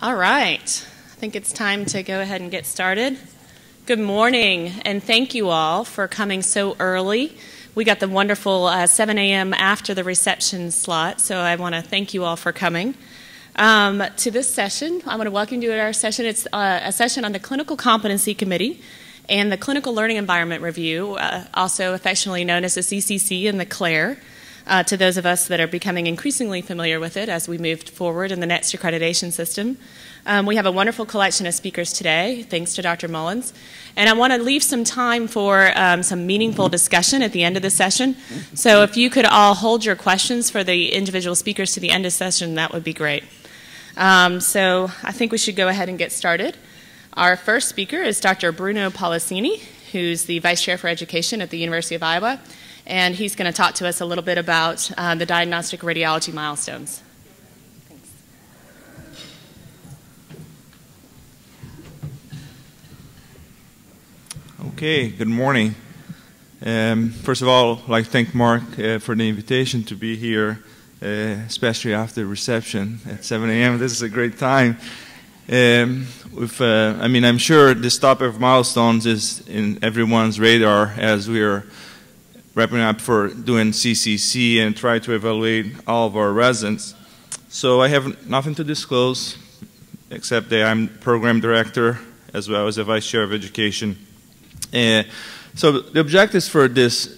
All right, I think it's time to go ahead and get started. Good morning, and thank you all for coming so early. We got the wonderful 7 a.m. after the reception slot, so I want to thank you all for coming. To this session, I want to welcome you to our session. It's a session on the Clinical Competency Committee and the Clinical Learning Environment Review, also affectionately known as the CCC and the CLER. To those of us that are becoming increasingly familiar with it as we moved forward in the next accreditation system. We have a wonderful collection of speakers today, thanks to Dr. Mullins. And I want to leave some time for some meaningful discussion at the end of the session. So if you could all hold your questions for the individual speakers to the end of the session, that would be great. So I think we should go ahead and get started. Our first speaker is Dr. Bruno Policini, who's the Vice Chair for Education at the University of Iowa. And he's going to talk to us a little bit about the Diagnostic Radiology milestones. Thanks. Okay, good morning. First of all, I'd like to thank Mark for the invitation to be here, especially after reception at 7 a.m. This is a great time. I'm sure this topic of milestones is in everyone's radar as we are wrapping up for doing CCC and try to evaluate all of our residents. So I have nothing to disclose except that I'm program director as well as a vice chair of education. So the objectives for this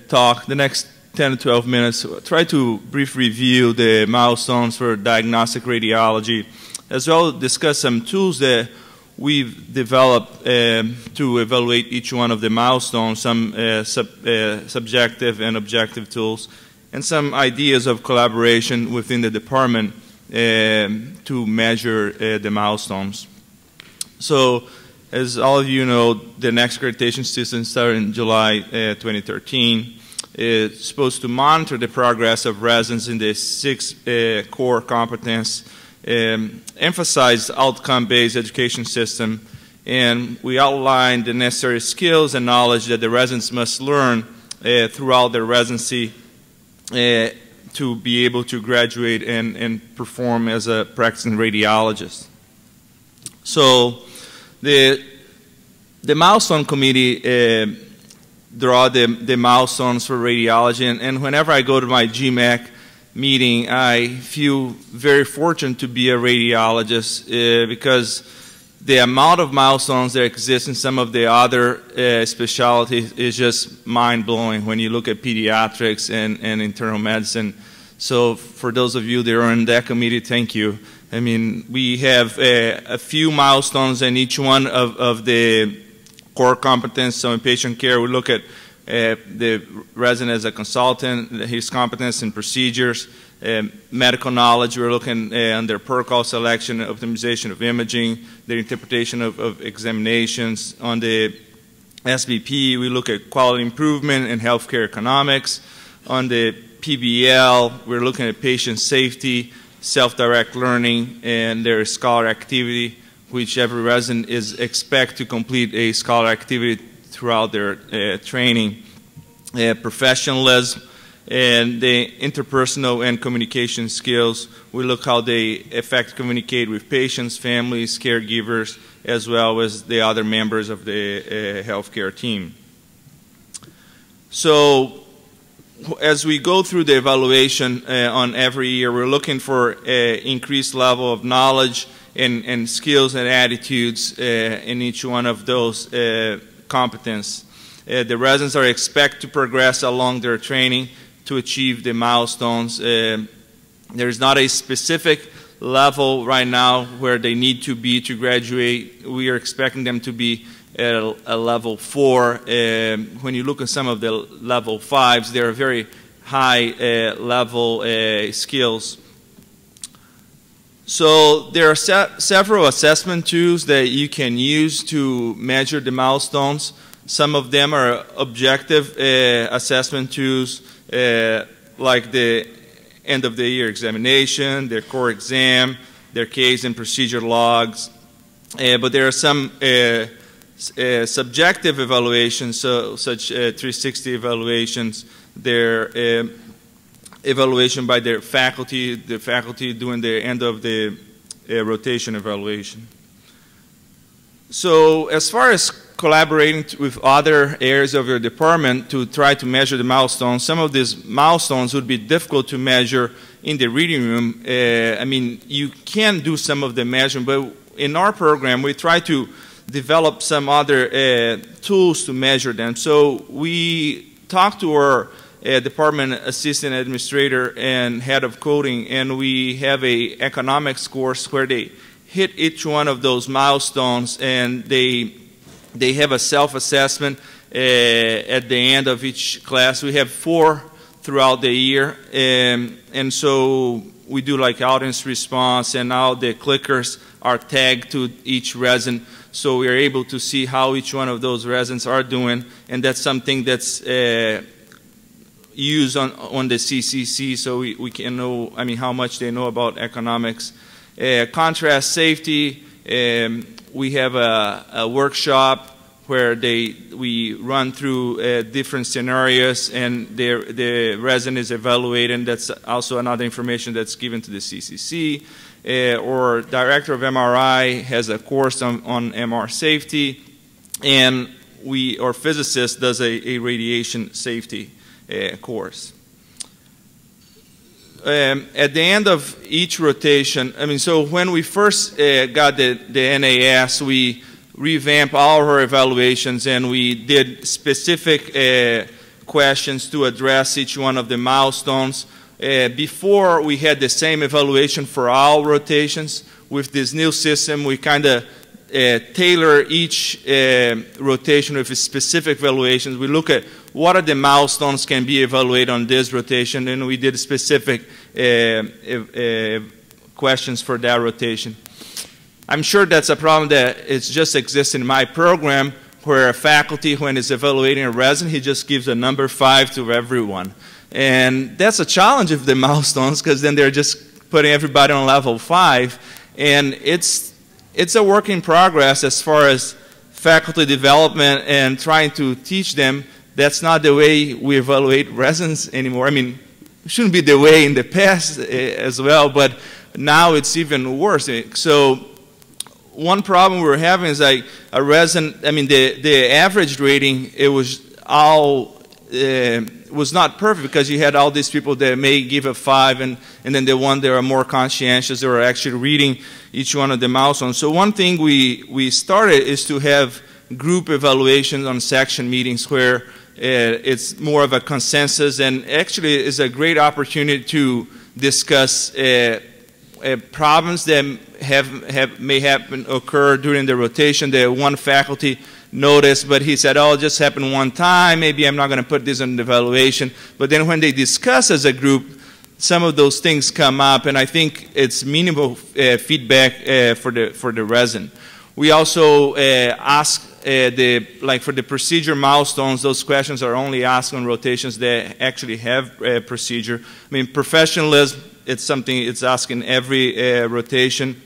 talk, the next 10 to 12 minutes, try to briefly review the milestones for diagnostic radiology, as well as discuss some tools that we've developed to evaluate each one of the milestones, some subjective and objective tools, and some ideas of collaboration within the department to measure the milestones. So, as all of you know, the next accreditation system started in July 2013. It's supposed to monitor the progress of residents in the 6 core competence, emphasize outcome-based education system, and we outlined the necessary skills and knowledge that the residents must learn throughout their residency to be able to graduate and perform as a practicing radiologist. So the milestone committee draw the milestones for radiology, and whenever I go to my GMAC meeting, I feel very fortunate to be a radiologist because the amount of milestones that exist in some of the other specialties is just mind-blowing when you look at pediatrics and internal medicine. So for those of you that are in that committee, thank you. I mean, we have a few milestones in each one of the core competence. So in patient care, we look at the resident as a consultant, his competence in procedures, medical knowledge. We're looking on their protocol selection, optimization of imaging, their interpretation of examinations. On the SBP, we look at quality improvement and healthcare economics. On the PBL, we're looking at patient safety, self-direct learning, and their scholar activity, which every resident is expected to complete a scholar activity throughout their training. Professionalism and the interpersonal and communication skills. We look how they effectively communicate with patients, families, caregivers, as well as the other members of the healthcare team. So as we go through the evaluation on every year, we're looking for an increased level of knowledge and skills and attitudes in each one of those competence. The residents are expected to progress along their training to achieve the milestones. There's not a specific level right now where they need to be to graduate. We are expecting them to be at a level 4. When you look at some of the level 5s, they are very high level skills. So there are several assessment tools that you can use to measure the milestones. Some of them are objective assessment tools like the end of the year examination, their core exam, their case and procedure logs. But there are some subjective evaluations, such 360 evaluations, their evaluation by their faculty, the faculty doing the end of the rotation evaluation. So as far as collaborating with other areas of your department to try to measure the milestones, some of these milestones would be difficult to measure in the reading room. I mean, you can do some of the measurement, but in our program, we try to develop some other tools to measure them. So we talked to our department assistant administrator and head of coding, and we have a economics course where they hit each one of those milestones, and they have a self-assessment at the end of each class. We have 4 throughout the year, and so we do like audience response, and now the clickers are tagged to each resin, so we are able to see how each one of those resins are doing, and that's something that's used on the CCC, so we can know, I mean, how much they know about economics. Contrast safety, we have a workshop where we run through different scenarios, and the resin is evaluated, and that's also another information that's given to the CCC. Or director of MRI has a course on MR safety, and our physicist does a radiation safety course. At the end of each rotation, I mean, so when we first got the NAS, we revamped all of our evaluations, and we did specific questions to address each one of the milestones. Before, we had the same evaluation for all rotations. With this new system, we kind of tailor each rotation with specific evaluations. We look at what are the milestones can be evaluated on this rotation, and we did specific questions for that rotation. I'm sure that's a problem that it just exists in my program, where a faculty, when it's evaluating a resin, he just gives a number 5 to everyone. And that's a challenge of the milestones, because then they're just putting everybody on level 5. And it's a work in progress as far as faculty development and trying to teach them. That's not the way we evaluate resins anymore. I mean, it shouldn't be the way in the past as well, but now it's even worse. So one problem we're having is like a resin, I mean, the average rating, it was all, was not perfect, because you had all these people that may give a 5, and then the one that are more conscientious, they are actually reading each one of the milestones. So one thing we started is to have group evaluations on section meetings where it's more of a consensus, and actually is a great opportunity to discuss problems that may occur during the rotation that one faculty noticed, but he said, oh, it just happened one time, maybe I'm not going to put this in the evaluation. But then when they discuss as a group, some of those things come up, and I think it's meaningful feedback for the resin. We also ask like for the procedure milestones, those questions are only asked on rotations that actually have procedure. I mean, professionalism, it's something it's asked in every rotation.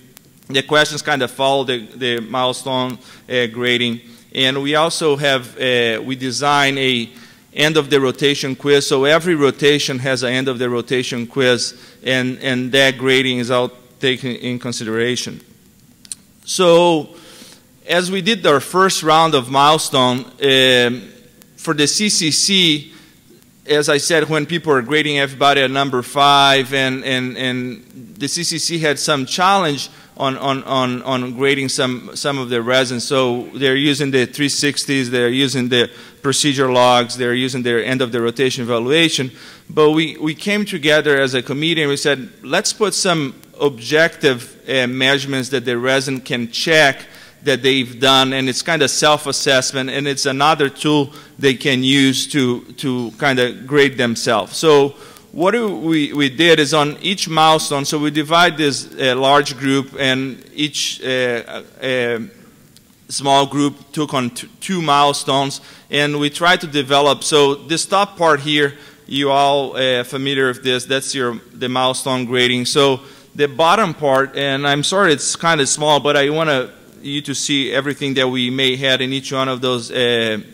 The questions kind of follow the milestone grading. And we also have, we design a end of the rotation quiz. So every rotation has an end of the rotation quiz, and that grading is all taken in consideration. So as we did our first round of milestone, for the CCC, as I said, when people are grading everybody at number 5, and the CCC had some challenge on grading some of the resins. So they're using the 360s, they're using the procedure logs, they're using their end of the rotation evaluation. But we came together as a committee and we said, let's put some objective measurements that the resin can check that they've done, and it's kind of self-assessment, and it's another tool they can use to kind of grade themselves. So what we did is on each milestone, so we divide this large group, and each small group took on 2 milestones, and we tried to develop, so this top part here, you all familiar with this, that's the milestone grading. So the bottom part, and I'm sorry it's kind of small, but I want you to see everything that we may have in each one of those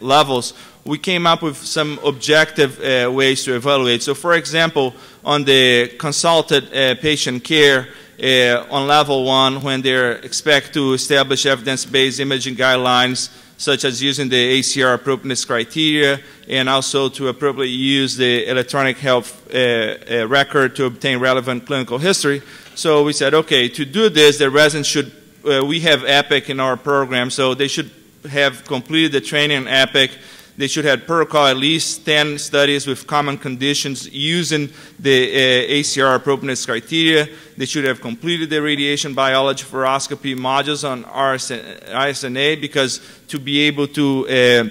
levels. We came up with some objective ways to evaluate. So for example, on the consulted patient care, on level 1 when they expect to establish evidence-based imaging guidelines, such as using the ACR appropriateness criteria, and also to appropriately use the electronic health record to obtain relevant clinical history. So we said, okay, to do this, the residents should, we have EPIC in our program, so they should have completed the training in EPIC. They should have protocol at least 10 studies with common conditions using the ACR appropriateness criteria. They should have completed the radiation biology fluoroscopy modules on RSNA, because to be able to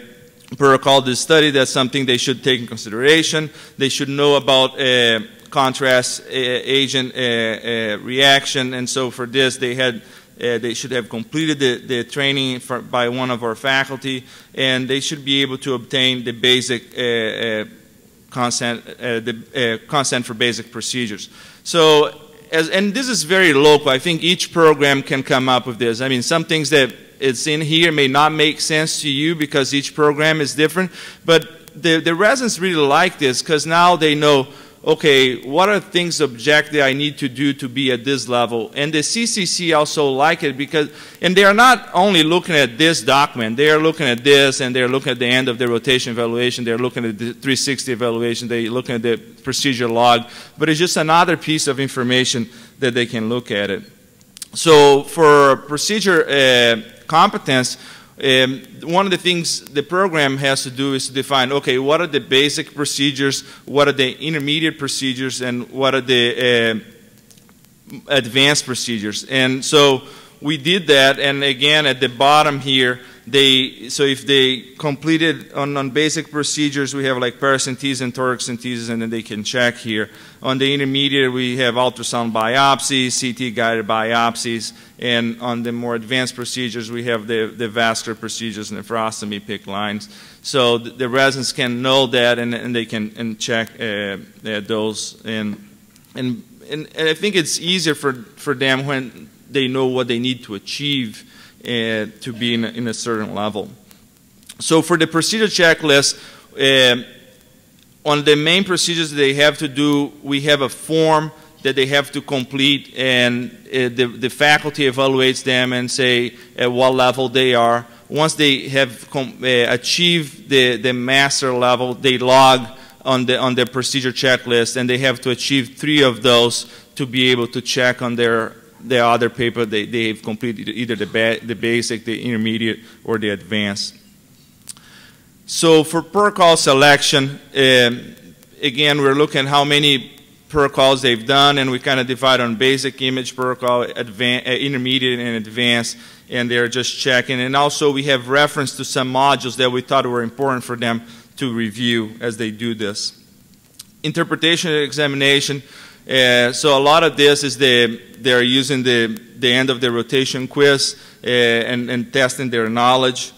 protocol this study, that's something they should take in consideration. They should know about contrast agent reaction, and so for this they should have completed the training by one of our faculty, and they should be able to obtain the basic consent for basic procedures. So, and this is very local. I think each program can come up with this. I mean, some things that it's in here may not make sense to you because each program is different, but the residents really like this because now they know, okay, what are things objectively I need to do to be at this level? And the CCC also like it because, and they are not only looking at this document, they are looking at this, and they're looking at the end of the rotation evaluation, they're looking at the 360 evaluation, they're looking at the procedure log, but it's just another piece of information that they can look at it. So for procedure competence, one of the things the program has to do is to define, okay, what are the basic procedures, what are the intermediate procedures, and what are the advanced procedures. And so we did that, and again at the bottom here, so if they completed on basic procedures, we have like paracentesis and thoracentesis, and then they can check here. On the intermediate, we have ultrasound biopsies, CT-guided biopsies, and on the more advanced procedures, we have the vascular procedures, nephrostomy, PICC lines. So the residents can know that, and they can check those. And I think it's easier for them when they know what they need to achieve to be in a certain level. So for the procedure checklist, on the main procedures that they have to do, we have a form that they have to complete, and the faculty evaluates them and say at what level they are. Once they have achieved the master level, they log on the procedure checklist, and they have to achieve 3 of those to be able to check on the other paper they've completed, either the basic, the intermediate, or the advanced. So for protocol selection, again, we're looking at how many protocols they've done, and we kind of divide on basic image protocol, intermediate, and advanced, and they're just checking. And also we have reference to some modules that we thought were important for them to review as they do this. Interpretation and examination. So a lot of this is they're using the end of the rotation quiz and testing their knowledge.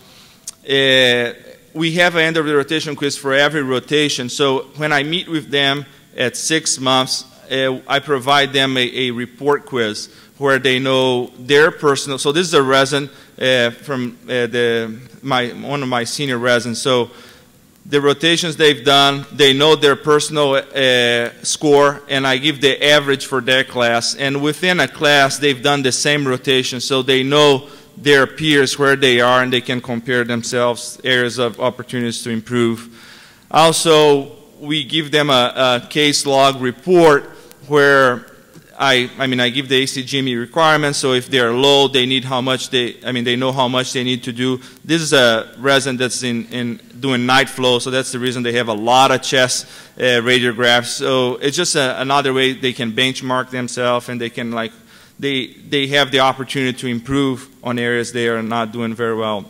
We have an end of the rotation quiz for every rotation. So when I meet with them at 6 months, I provide them a report quiz where they know their personal. So this is a resident from one of my senior residents. So the rotations they've done, they know their personal score, and I give the average for their class. And within a class, they've done the same rotation, so they know their peers where they are, and they can compare themselves, areas of opportunities to improve. Also, we give them a case log report where I give the ACGME requirements, so if they're low, they need how much they know how much they need to do. This is a resident that's doing night flow, so that's the reason they have a lot of chest radiographs. So it's just another way they can benchmark themselves, and they can they have the opportunity to improve on areas they are not doing very well.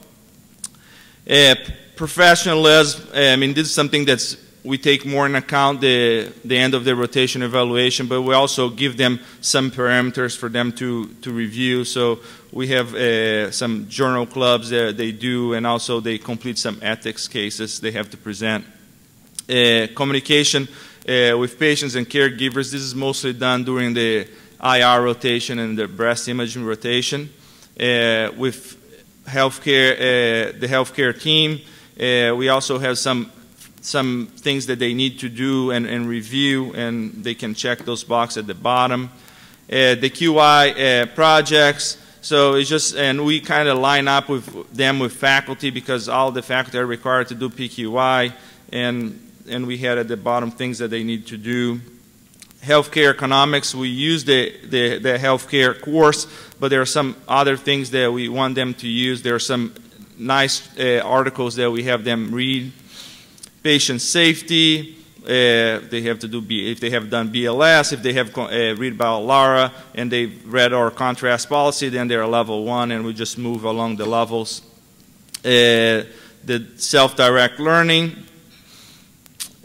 Professionalism, this is something that's we take more in account the end of the rotation evaluation, but we also give them some parameters for them to review. So we have some journal clubs that they do, and also they complete some ethics cases they have to present. Communication with patients and caregivers, this is mostly done during the IR rotation and the breast imaging rotation. With healthcare, the healthcare team, we also have some things that they need to do and review, and they can check those boxes at the bottom. the QI projects. So it's just, and we kind of line up with them with faculty because all the faculty are required to do PQI, and we had at the bottom things that they need to do. Healthcare economics, we use the healthcare course, but there are some other things that we want them to use. There are some nice articles that we have them read. Patient safety, they have to do, if they have done BLS, if they have read about LARA, and they've read our contrast policy, then they're level 1, and we just move along the levels. The self-direct learning,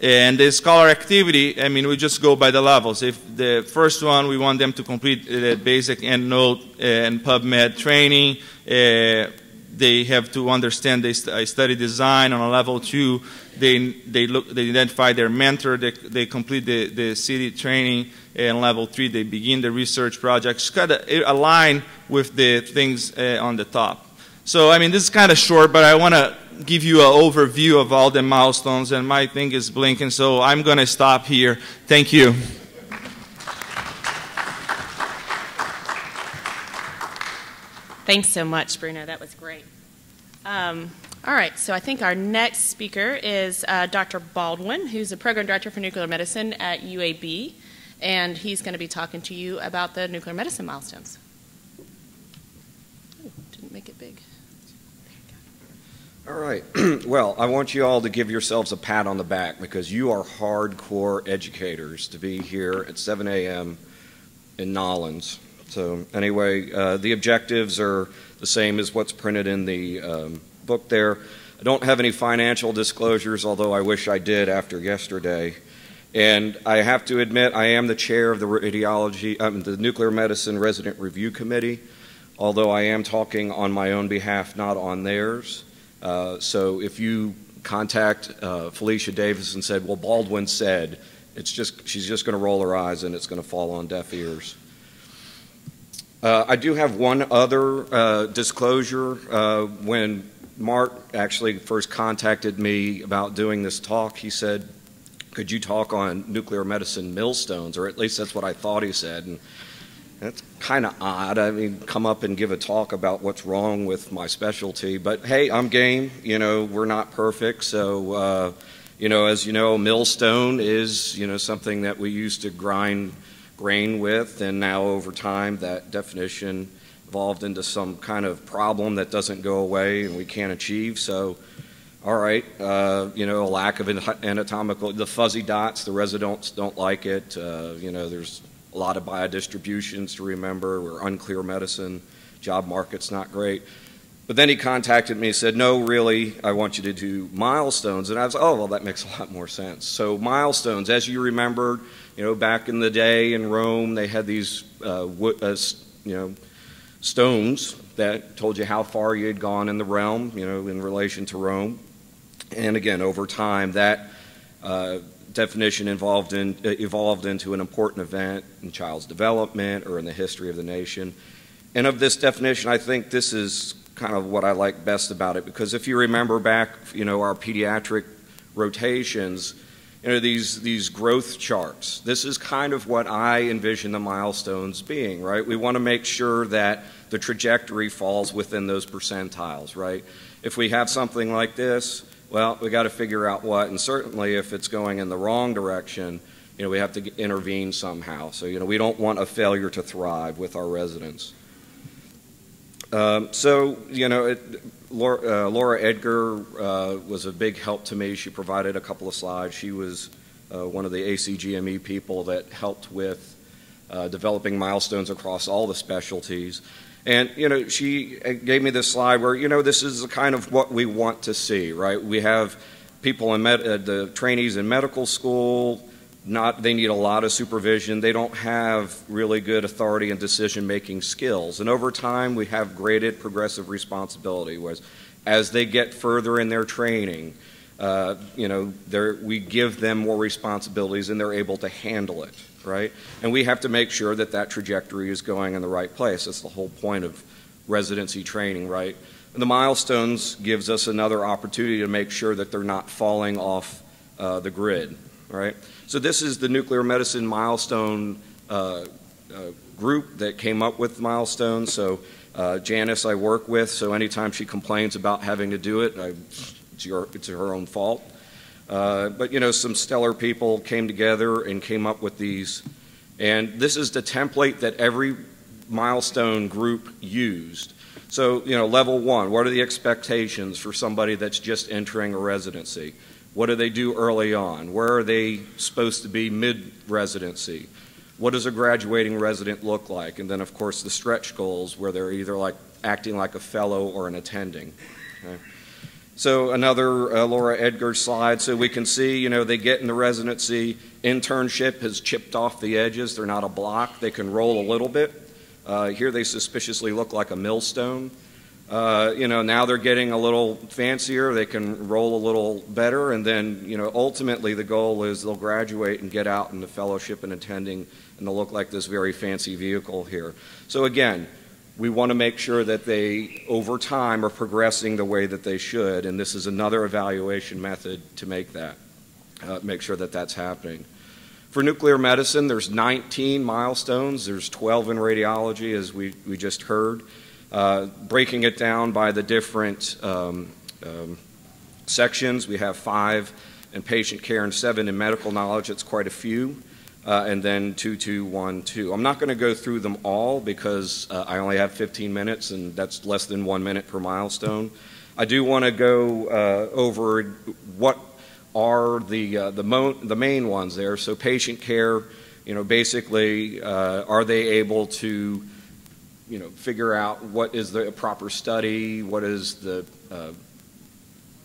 and the scholar activity, I mean, we just go by the levels. If the first one, we want them to complete the basic EndNote and PubMed training. They have to understand they study design. On a level 2, they identify their mentor. They complete the city training. And level 3, they begin the research projects. Kind of align with the things on the top. So, I mean, this is kind of short, but I want to give you an overview of all the milestones, and my thing is blinking, so I'm going to stop here. Thank you. Thanks so much, Bruno. That was great. All right, so I think our next speaker is Dr. Baldwin, who's a program director for nuclear medicine at UAB, and he's going to be talking to you about the nuclear medicine milestones. Ooh, didn't make it big. All right. Well, I want you all to give yourselves a pat on the back because you are hardcore educators to be here at 7 a.m. in Nollins. So anyway, the objectives are the same as what's printed in the book there. I don't have any financial disclosures, although I wish I did after yesterday. And I have to admit, I am the chair of the radiology, the nuclear medicine resident review committee, although I am talking on my own behalf, not on theirs. So if you contact Felicia Davis and said, well, Baldwin said, she's just going to roll her eyes and it's going to fall on deaf ears. I do have one other disclosure. When Mark actually first contacted me about doing this talk, he said, could you talk on nuclear medicine millstones? Or at least that's what I thought he said. And that's kind of odd. I mean, come up and give a talk about what's wrong with my specialty. But hey, I'm game. You know, we're not perfect. So, you know, as you know, millstone is, you know, something that we used to grind grain with. And now over time, that definition evolved into some kind of problem that doesn't go away and we can't achieve. So, all right, you know, a lack of anatomical, the fuzzy dots, the residents don't like it. You know, there's a lot of biodistributions to remember. We're unclear medicine. Job market's not great. But then he contacted me and said, no, really, I want you to do milestones. And I was, oh, well, that makes a lot more sense. So milestones, as you remembered, you know, back in the day in Rome, they had these, you know, stones that told you how far you had gone in the realm, you know, in relation to Rome. And again, over time, that definition evolved into an important event in child's development or in the history of the nation. And of this definition, I think this is kind of what I like best about it, because if you remember back, you know, our pediatric rotations, you know, these growth charts, this is kind of what I envision the milestones being, right? We want to make sure that the trajectory falls within those percentiles, right? If we have something like this, well, we got to figure out what, and certainly if it's going in the wrong direction, you know, we have to intervene somehow. So, you know, we don't want a failure to thrive with our residents. So, you know, Laura Edgar was a big help to me. She provided a couple of slides. She was one of the ACGME people that helped with developing milestones across all the specialties. And, you know, she gave me this slide where, you know, this is kind of what we want to see, right? We have people in the trainees in medical school, they need a lot of supervision. They don't have really good authority and decision-making skills. And over time, we have graded progressive responsibility, whereas as they get further in their training, you know, we give them more responsibilities and they're able to handle it, right? And we have to make sure that that trajectory is going in the right place. That's the whole point of residency training, right? And the milestones gives us another opportunity to make sure that they're not falling off the grid, right? So this is the nuclear medicine milestone group that came up with milestones. So Janice I work with, so anytime she complains about having to do it, it's her own fault. But you know, some stellar people came together and came up with these. And this is the template that every milestone group used. So, you know, level 1, what are the expectations for somebody that's just entering a residency? What do they do early on? Where are they supposed to be mid-residency? What does a graduating resident look like? And then, of course, the stretch goals, where they're either like acting like a fellow or an attending. Okay. So another Laura Edgar slide, so we can see, you know, they get in the residency, internship has chipped off the edges, they're not a block, they can roll a little bit. Here they suspiciously look like a millstone. You know, now they're getting a little fancier, they can roll a little better, and then, you know, ultimately the goal is they'll graduate and get out into fellowship and attending, and they'll look like this very fancy vehicle here. So again, we want to make sure that they, over time, are progressing the way that they should, and this is another evaluation method to make that, make sure that that's happening. For nuclear medicine, there's 19 milestones. There's 12 in radiology, as we just heard. Breaking it down by the different sections, we have 5 in patient care and 7 in medical knowledge. It's quite a few. And then 2, 2, 1, 2. I'm not going to go through them all because I only have 15 minutes, and that's less than 1 minute per milestone. I do want to go over what are the main ones there. So patient care, you know, basically, are they able to, you know, figure out what is the proper study, what is the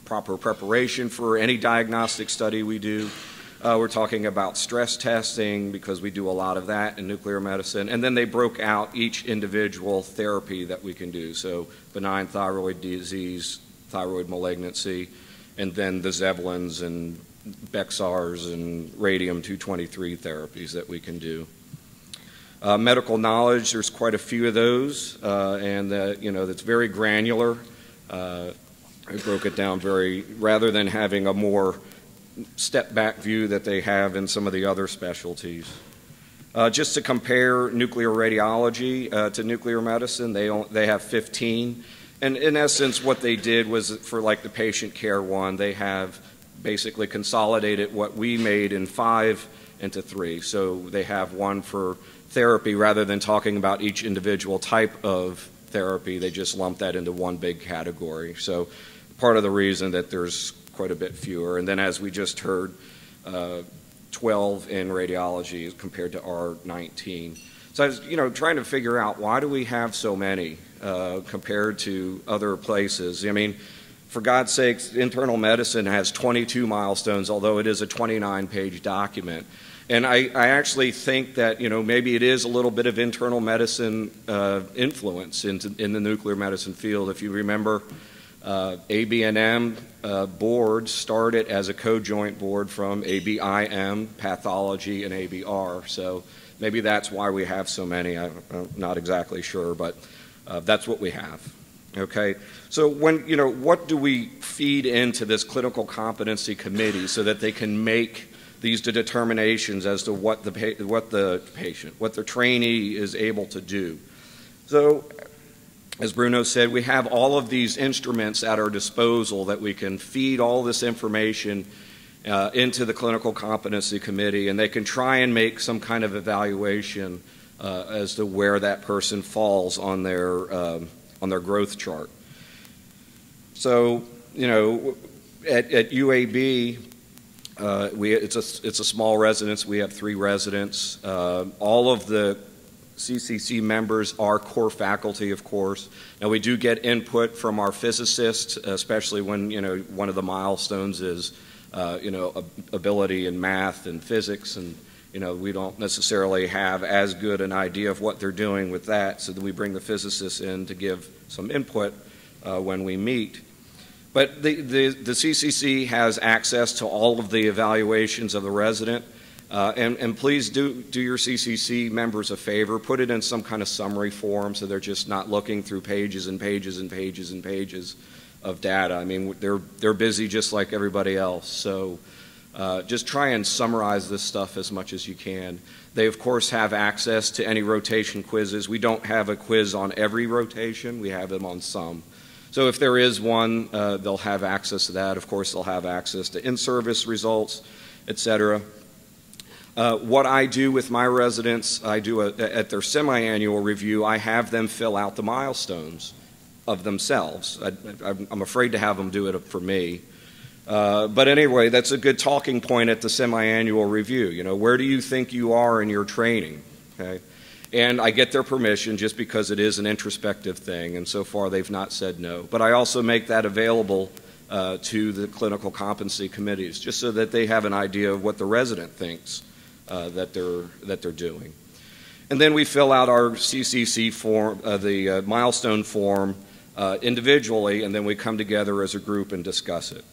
proper preparation for any diagnostic study we do. We're talking about stress testing because we do a lot of that in nuclear medicine. And then they broke out each individual therapy that we can do. So benign thyroid disease, thyroid malignancy, and then the Zeppelins and Bexars and radium-223 therapies that we can do. Medical knowledge, there's quite a few of those, and you know, that's very granular. I broke it down rather than having a more step-back view that they have in some of the other specialties. Just to compare nuclear radiology to nuclear medicine, they have 15. And in essence, what they did was, for like the patient care one, they have basically consolidated what we made in 5 into 3. So they have one for therapy rather than talking about each individual type of therapy. They just lump that into one big category. So part of the reason that there's quite a bit fewer. And then, as we just heard, 12 in radiology compared to our 19. So I was, you know, trying to figure out, why do we have so many compared to other places? I mean, for God's sakes, internal medicine has 22 milestones, although it is a 29-page document. And I actually think that, you know, maybe it is a little bit of internal medicine influence in the nuclear medicine field. If you remember, ABNM board started as a co-joint board from ABIM, pathology, and ABR. So maybe that's why we have so many. I'm not exactly sure, but that's what we have. Okay, so when, you know, what do we feed into this clinical competency committee so that they can make these determinations as to what the patient, what the trainee is able to do? So, as Bruno said, we have all of these instruments at our disposal that we can feed all this information into the clinical competency committee, and they can try and make some kind of evaluation as to where that person falls on their growth chart. So, you know, at UAB, it's a small residence. We have 3 residents. All of the CCC members are core faculty, of course. Now, we do get input from our physicists, especially when, you know, one of the milestones is, you know, ability in math and physics, and, you know, we don't necessarily have as good an idea of what they're doing with that, so then we bring the physicists in to give some input when we meet. But the CCC has access to all of the evaluations of the resident. And please do your CCC members a favor, put it in some kind of summary form so they're just not looking through pages and pages and pages and pages of data. I mean, they're busy just like everybody else. So just try and summarize this stuff as much as you can. They, of course, have access to any rotation quizzes. We don't have a quiz on every rotation. We have them on some. So if there is one, they'll have access to that. Of course, they'll have access to in-service results, etc. What I do with my residents, I do at their semi-annual review, I have them fill out the milestones of themselves. I'm afraid to have them do it for me. But anyway, that's a good talking point at the semi-annual review. You know, where do you think you are in your training? Okay? And I get their permission just because it is an introspective thing, and so far they've not said no. But I also make that available to the clinical competency committees, just so that they have an idea of what the resident thinks that they're doing. And then we fill out our CCC form, the milestone form, individually, and then we come together as a group and discuss it.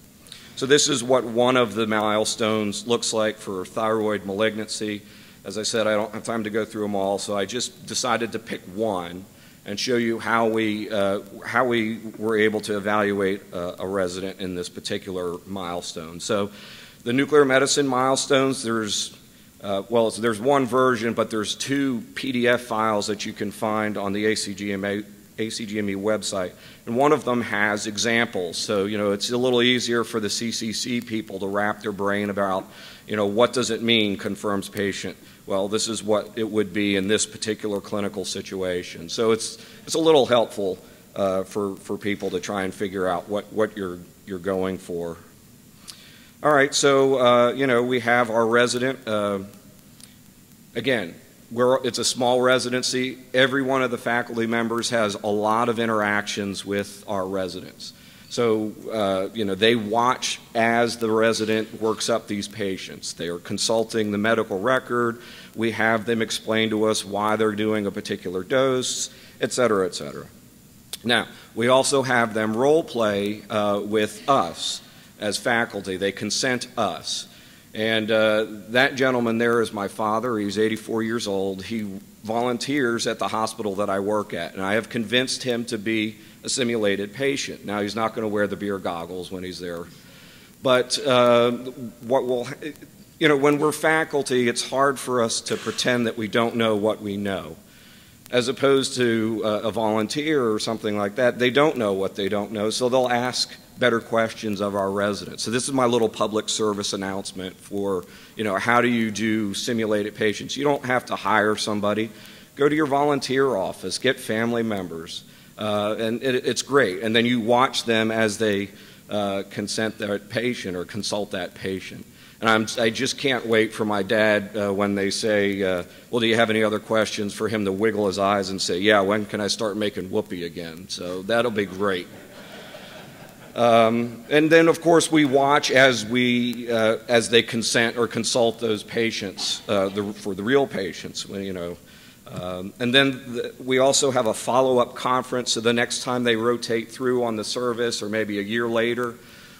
So this is what one of the milestones looks like for thyroid malignancy. As I said, I don't have time to go through them all, so I just decided to pick one and show you how we were able to evaluate a resident in this particular milestone. So the nuclear medicine milestones, there's one version, but there's two PDF files that you can find on the ACGME website, and one of them has examples. So, you know, it's a little easier for the CCC people to wrap their brain about, you know, what does it mean, confirms patient? Well, this is what it would be in this particular clinical situation. So it's a little helpful for people to try and figure out what you're going for. All right, so you know, we have our resident. Again, it's a small residency. Every one of the faculty members has a lot of interactions with our residents. So, you know, they watch as the resident works up these patients. They are consulting the medical record. We have them explain to us why they're doing a particular dose, et cetera, et cetera. Now, we also have them role play with us as faculty. They consent us. And that gentleman there is my father. He's 84 years old. He volunteers at the hospital that I work at, and I have convinced him to be a simulated patient. Now, he's not going to wear the beer goggles when he's there. But you know, when we're faculty, it's hard for us to pretend that we don't know what we know. As opposed to a volunteer or something like that, they don't know what they don't know, so they'll ask better questions of our residents. So this is my little public service announcement for, you know, how do you do simulated patients? You don't have to hire somebody. Go to your volunteer office, get family members, and it's great. And then you watch them as they consent that patient or consult that patient. And I just can't wait for my dad when they say, well, do you have any other questions, for him to wiggle his eyes and say, yeah, when can I start making whoopee again? So that'll be great. And then, of course, we watch as they consent or consult those patients for the real patients, you know. And then we also have a follow-up conference, so the next time they rotate through on the service, or maybe a year later,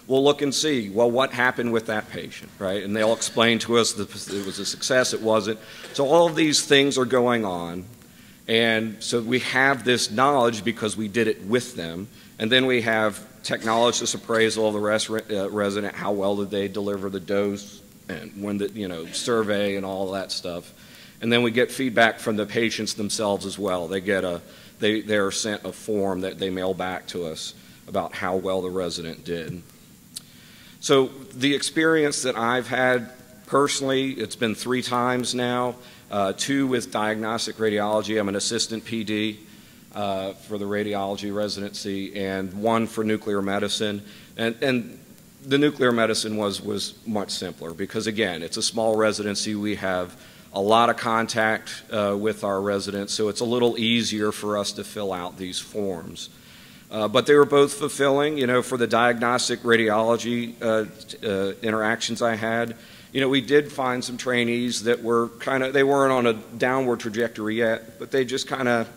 we'll look and see, well, what happened with that patient, right? And they'll explain to us that it was a success, it wasn't. So all of these things are going on, and so we have this knowledge because we did it with them. And then we have technologist appraisal of the resident, how well did they deliver the dose, and when the, you know, survey and all that stuff. And then we get feedback from the patients themselves as well. They get they are sent a form that they mail back to us about how well the resident did. So the experience that I've had personally, it's been 3 times now, 2 with diagnostic radiology. I'm an assistant PD for the radiology residency, and 1 for nuclear medicine. And the nuclear medicine was much simpler because, again, it's a small residency. We have a lot of contact with our residents, so it's a little easier for us to fill out these forms. But they were both fulfilling. You know, for the diagnostic radiology interactions I had, you know, we did find some trainees that were they weren't on a downward trajectory yet, but they just kind of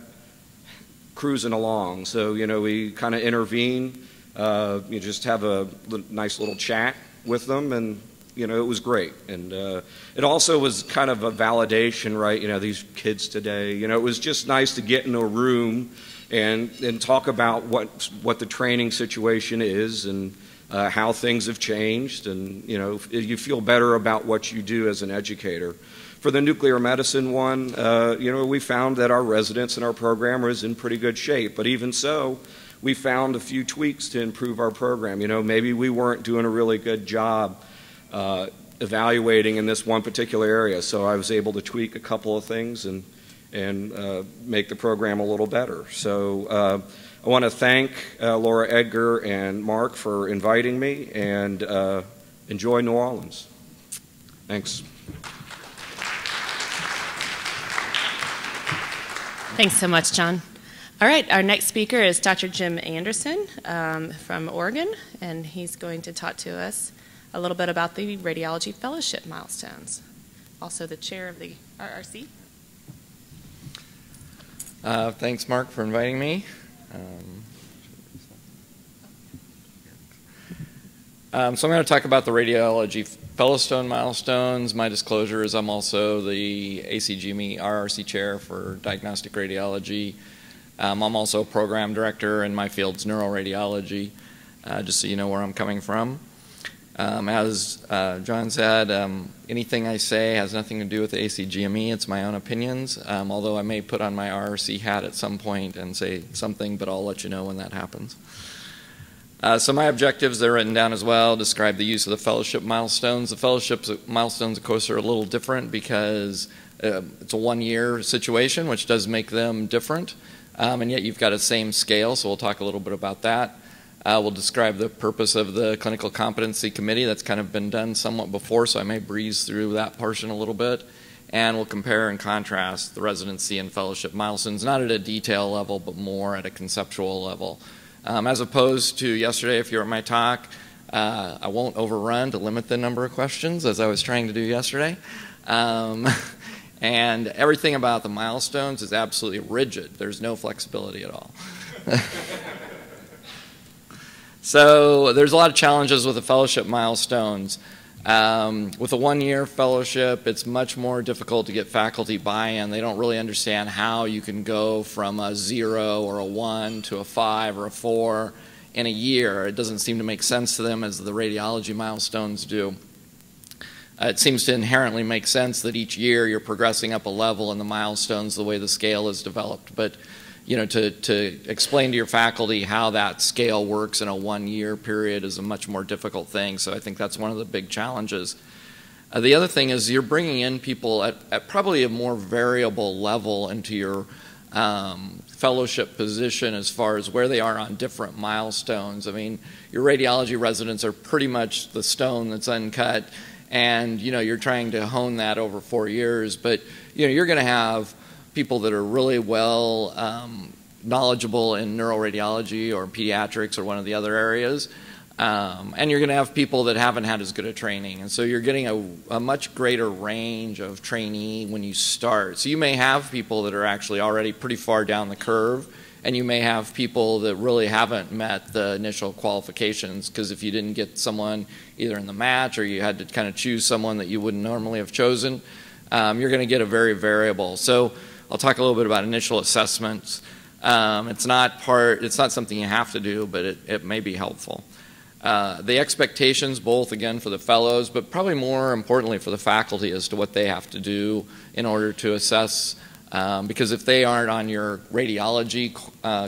cruising along. So, you know, we kind of intervene, you just have a nice little chat with them, and, you know, it was great. And it also was kind of a validation, right? You know, these kids today, you know, it was just nice to get in a room and talk about what the training situation is, and how things have changed, and you feel better about what you do as an educator. For the nuclear medicine one, we found that our residents and our program was in pretty good shape, but even so, we found a few tweaks to improve our program. Maybe we weren't doing a really good job evaluating in this one particular area, so I was able to tweak a couple of things and make the program a little better. So I want to thank Laura Edgar and Mark for inviting me, and enjoy New Orleans. Thanks. Thanks so much, John. All right, our next speaker is Dr. Jim Anderson from Oregon, and he's going to talk to us a little bit about the Radiology Fellowship milestones. Also the chair of the RRC. Thanks, Mark, for inviting me. So I'm going to talk about the Radiology Fellowstone milestones. My disclosure is I'm also the ACGME RRC chair for Diagnostic Radiology. I'm also a program director, and my field's neuroradiology, just so you know where I'm coming from. As John said, anything I say has nothing to do with the ACGME. It's my own opinions, although I may put on my RRC hat at some point and say something, but I'll let you know when that happens. So my objectives, they're written down as well, describe the use of the fellowship milestones. The fellowship milestones, of course, are a little different because it's a one-year situation, which does make them different, and yet you've got a same scale, so we'll talk a little bit about that. We'll describe the purpose of the Clinical Competency Committee. That's kind of been done somewhat before, so I may breeze through that portion a little bit. And we'll compare and contrast the residency and fellowship milestones, not at a detail level, but more at a conceptual level. As opposed to yesterday, if you were at my talk, I won't overrun to limit the number of questions, as I was trying to do yesterday. And everything about the milestones is absolutely rigid. There's no flexibility at all. So there's a lot of challenges with the fellowship milestones. With a one-year fellowship, it's much more difficult to get faculty buy-in. They don't really understand how you can go from a 0 or a 1 to a 5 or a 4 in a year. It doesn't seem to make sense to them as the radiology milestones do. It seems to inherently make sense that each year you're progressing up a level in the milestones the way the scale is developed. But to explain to your faculty how that scale works in a one-year period is a much more difficult thing, so I think that's one of the big challenges. The other thing is you're bringing in people at probably a more variable level into your fellowship position as far as where they are on different milestones. I mean, your radiology residents are pretty much the stone that's uncut, and you're trying to hone that over 4 years, but you're going to have people that are really well knowledgeable in neuroradiology or pediatrics or one of the other areas, and you're going to have people that haven't had as good a training, and so you're getting a much greater range of trainee when you start. So you may have people that are actually already pretty far down the curve, and you may have people that really haven't met the initial qualifications, because if you didn't get someone either in the match or you had to kind of choose someone that you wouldn't normally have chosen, you're going to get a very variable. So I'll talk a little bit about initial assessments. It's not something you have to do, but it may be helpful. The expectations, both again for the fellows, but probably more importantly for the faculty, as to what they have to do in order to assess, because if they aren't on your radiology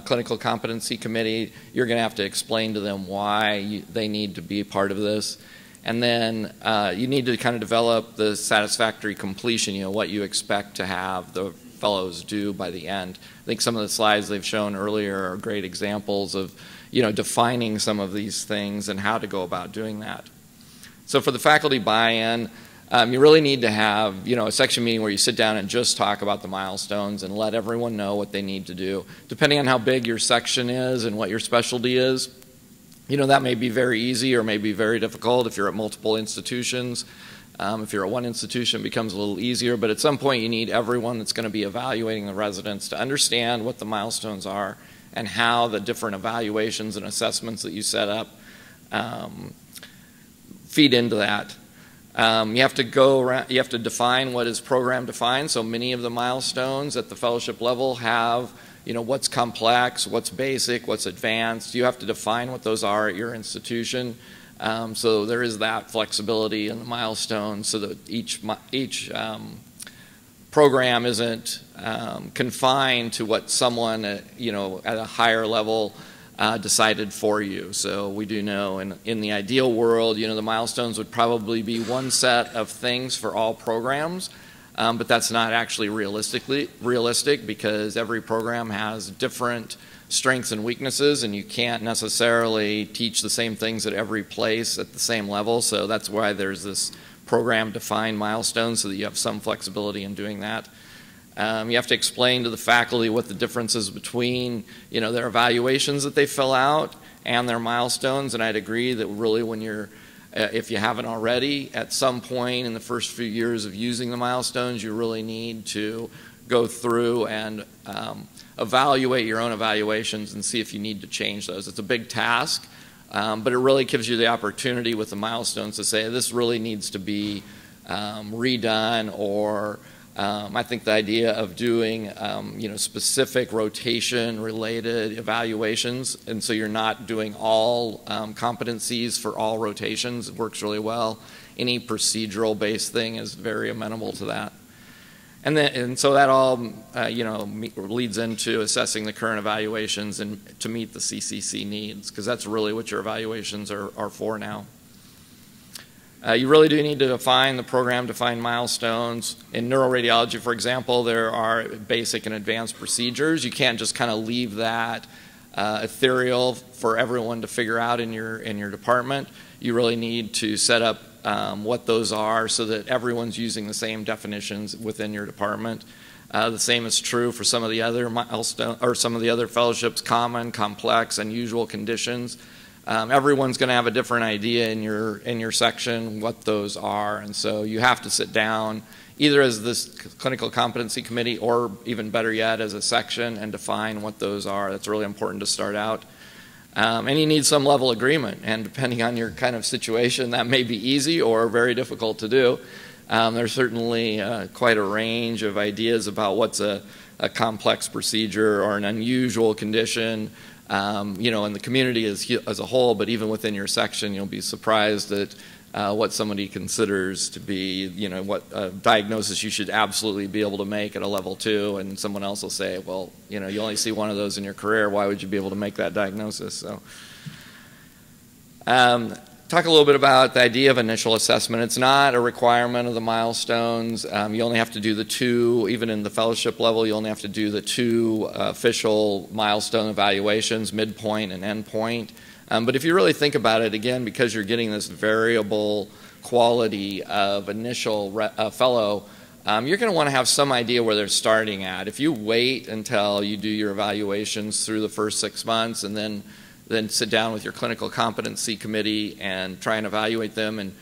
clinical competency committee, you're going to have to explain to them why they need to be part of this. And then you need to kind of develop the satisfactory completion, what you expect to have the fellows do by the end. I think some of the slides they've shown earlier are great examples of defining some of these things and how to go about doing that. So for the faculty buy-in, you really need to have a section meeting where you sit down and just talk about the milestones and let everyone know what they need to do. Depending on how big your section is and what your specialty is, that may be very easy or may be very difficult if you're at multiple institutions. If you're at one institution, it becomes a little easier, but at some point you need everyone that's going to be evaluating the residents to understand what the milestones are and how the different evaluations and assessments that you set up feed into that. You have to go around, you have to define what is program defined, so many of the milestones at the fellowship level have what's complex, what's basic, what's advanced. You have to define what those are at your institution. So there is that flexibility in the milestones so that each program isn't confined to what someone at a higher level decided for you. So we do know in the ideal world, the milestones would probably be one set of things for all programs, but that's not actually realistic because every program has different strengths and weaknesses, and you can't necessarily teach the same things at every place at the same level. So that's why there's this program-defined milestones so that you have some flexibility in doing that. You have to explain to the faculty what the difference is between, their evaluations that they fill out and their milestones. And I'd agree that really when you're, if you haven't already, at some point in the first few years of using the milestones, you really need to go through and evaluate your own evaluations and see if you need to change those. It's a big task, but it really gives you the opportunity with the milestones to say this really needs to be redone, or I think the idea of doing specific rotation-related evaluations, and so you're not doing all competencies for all rotations, it works really well. Any procedural-based thing is very amenable to that. And so that all leads into assessing the current evaluations and to meet the CCC needs, because that's really what your evaluations are for now. You really do need to define the program-defined milestones. In neuroradiology, for example, there are basic and advanced procedures. You can't just kind of leave that ethereal for everyone to figure out in your department. You really need to set up what those are so that everyone's using the same definitions within your department. The same is true for some of the other milestones or some of the other fellowships: common, complex, unusual conditions. Everyone's going to have a different idea in your section what those are, and so you have to sit down either as this clinical competency committee or even better yet as a section and define what those are. That's really important to start out. And you need some level of agreement, and depending on your kind of situation, that may be easy or very difficult to do. There's certainly quite a range of ideas about what's a complex procedure or an unusual condition, in the community as a whole, but even within your section, you'll be surprised at what somebody considers to be, what diagnosis you should absolutely be able to make at a level 2, and someone else will say, well, you only see one of those in your career, why would you be able to make that diagnosis? So, talk a little bit about the idea of initial assessment. It's not a requirement of the milestones. You only have to do the 2, even in the fellowship level, you only have to do the 2 official milestone evaluations, midpoint and endpoint. But if you really think about it, again, because you're getting this variable quality of initial fellow, you're going to want to have some idea where they're starting at. If you wait until you do your evaluations through the first 6 months and then sit down with your clinical competency committee and try and evaluate them, and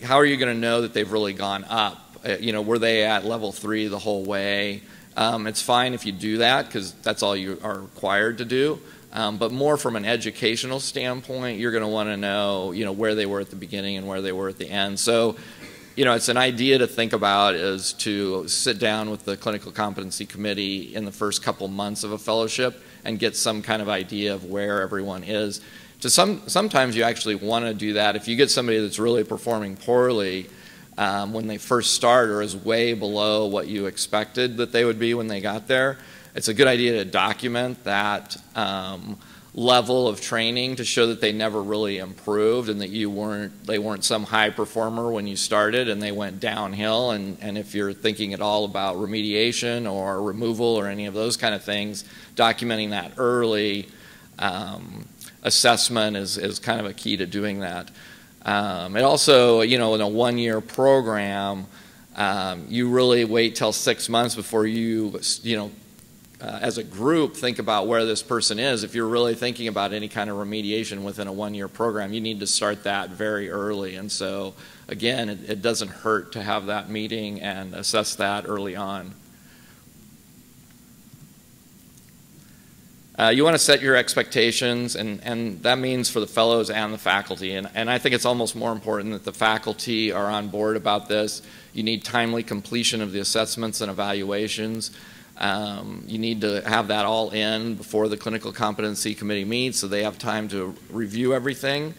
how are you going to know that they've really gone up? Were they at level 3 the whole way? It's fine if you do that because that's all you are required to do. But more from an educational standpoint, you're going to want to know, where they were at the beginning and where they were at the end. So, it's an idea to think about is to sit down with the clinical competency committee in the first couple months of a fellowship and get some kind of idea of where everyone is. Sometimes you actually want to do that. If you get somebody that's really performing poorly when they first start or is way below what you expected that they would be when they got there, it's a good idea to document that level of training to show that they never really improved and that they weren't some high performer when you started and they went downhill. And if you're thinking at all about remediation or removal or any of those kind of things, documenting that early assessment is kind of a key to doing that. It also, in a 1-year program, you really wait till 6 months before you as a group, think about where this person is. If you're really thinking about any kind of remediation within a 1-year program, you need to start that very early. And so, again, it doesn't hurt to have that meeting and assess that early on. You want to set your expectations, and that means for the fellows and the faculty. And I think it's almost more important that the faculty are on board about this. You need timely completion of the assessments and evaluations. You need to have that all in before the Clinical Competency Committee meets so they have time to review everything.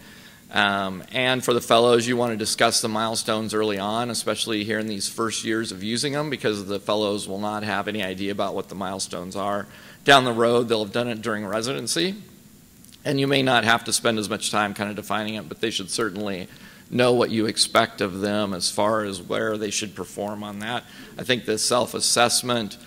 And for the fellows, you want to discuss the milestones early on, especially here in these first years of using them, because the fellows will not have any idea about what the milestones are. Down the road, they'll have done it during residency, and you may not have to spend as much time kind of defining it, but they should certainly know what you expect of them as far as where they should perform on that. I think the self-assessment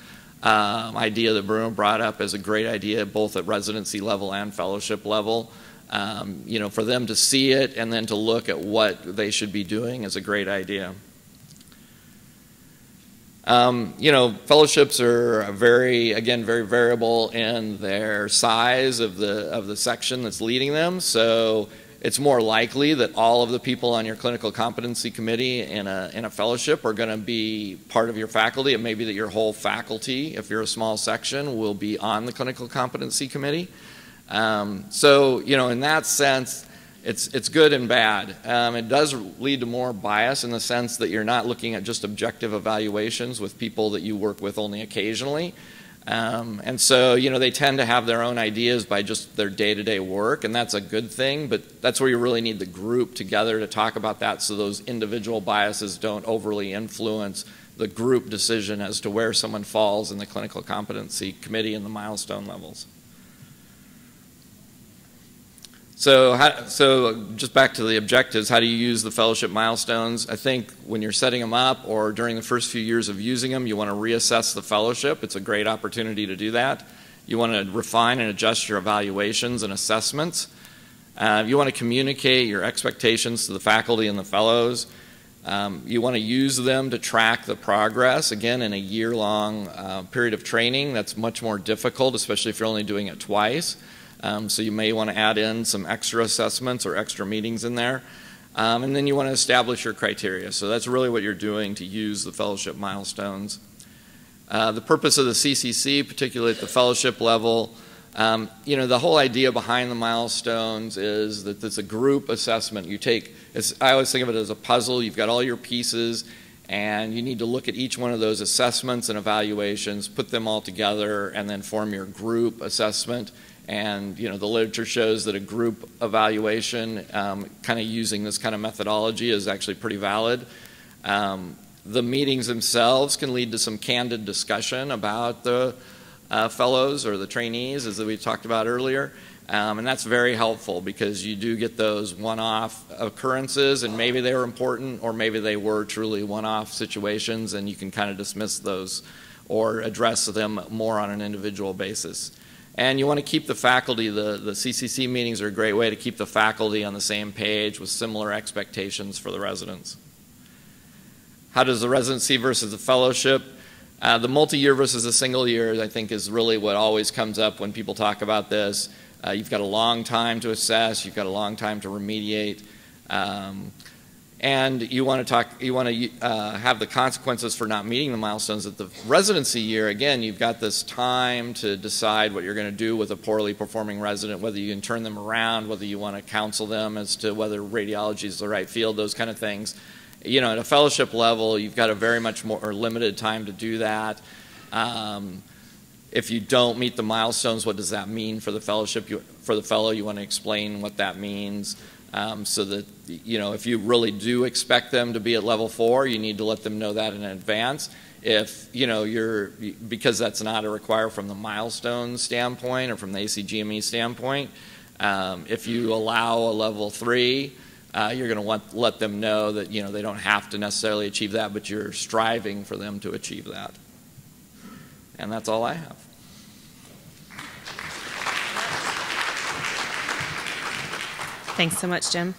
idea that Bruno brought up is a great idea, both at residency level and fellowship level. For them to see it and then to look at what they should be doing is a great idea. Fellowships are very variable in their size of the section that's leading them. So it's more likely that all of the people on your clinical competency committee in a fellowship are going to be part of your faculty. It may be that your whole faculty, if you're a small section, will be on the clinical competency committee. In that sense, it's good and bad. It does lead to more bias in the sense that you're not looking at just objective evaluations with people that you work with only occasionally. They tend to have their own ideas by just their day-to-day work, and that's a good thing, but that's where you really need the group together to talk about that so those individual biases don't overly influence the group decision as to where someone falls in the clinical competency committee and the milestone levels. So just back to the objectives, how do you use the fellowship milestones? I think when you're setting them up or during the first few years of using them, you want to reassess the fellowship. It's a great opportunity to do that. You want to refine and adjust your evaluations and assessments. You want to communicate your expectations to the faculty and the fellows. You want to use them to track the progress. Again, in a year-long period of training, that's much more difficult, especially if you're only doing it twice. So you may want to add in some extra assessments or extra meetings in there. And then you want to establish your criteria. So that's really what you're doing to use the fellowship milestones. The purpose of the CCC, particularly at the fellowship level, the whole idea behind the milestones is that it's a group assessment. I always think of it as a puzzle. You've got all your pieces, and you need to look at each one of those assessments and evaluations, put them all together, and then form your group assessment. And the literature shows that a group evaluation, kind of using this kind of methodology, is actually pretty valid. The meetings themselves can lead to some candid discussion about the fellows or the trainees, as we talked about earlier. And that's very helpful because you do get those one-off occurrences, and maybe they were important or maybe they were truly one-off situations, and you can kind of dismiss those or address them more on an individual basis. And you want to keep the faculty, the CCC meetings are a great way to keep the faculty on the same page with similar expectations for the residents. How does the residency versus the fellowship? The multi-year versus the single year, I think, is really what always comes up when people talk about this. You've got a long time to assess, you've got a long time to remediate, and you want to have the consequences for not meeting the milestones. At the residency year, again, you've got this time to decide what you're going to do with a poorly performing resident, whether you can turn them around, whether you want to counsel them as to whether radiology is the right field, those kind of things. At a fellowship level, you've got a very much more limited time to do that. If you don't meet the milestones, what does that mean for the fellowship? For the fellow, you want to explain what that means. So that, if you really do expect them to be at level 4, you need to let them know that in advance. If, because that's not a require from the milestone standpoint or from the ACGME standpoint, if you allow a level 3, you're going to let them know that, they don't have to necessarily achieve that, but you're striving for them to achieve that. And that's all I have. Thanks so much, Jim.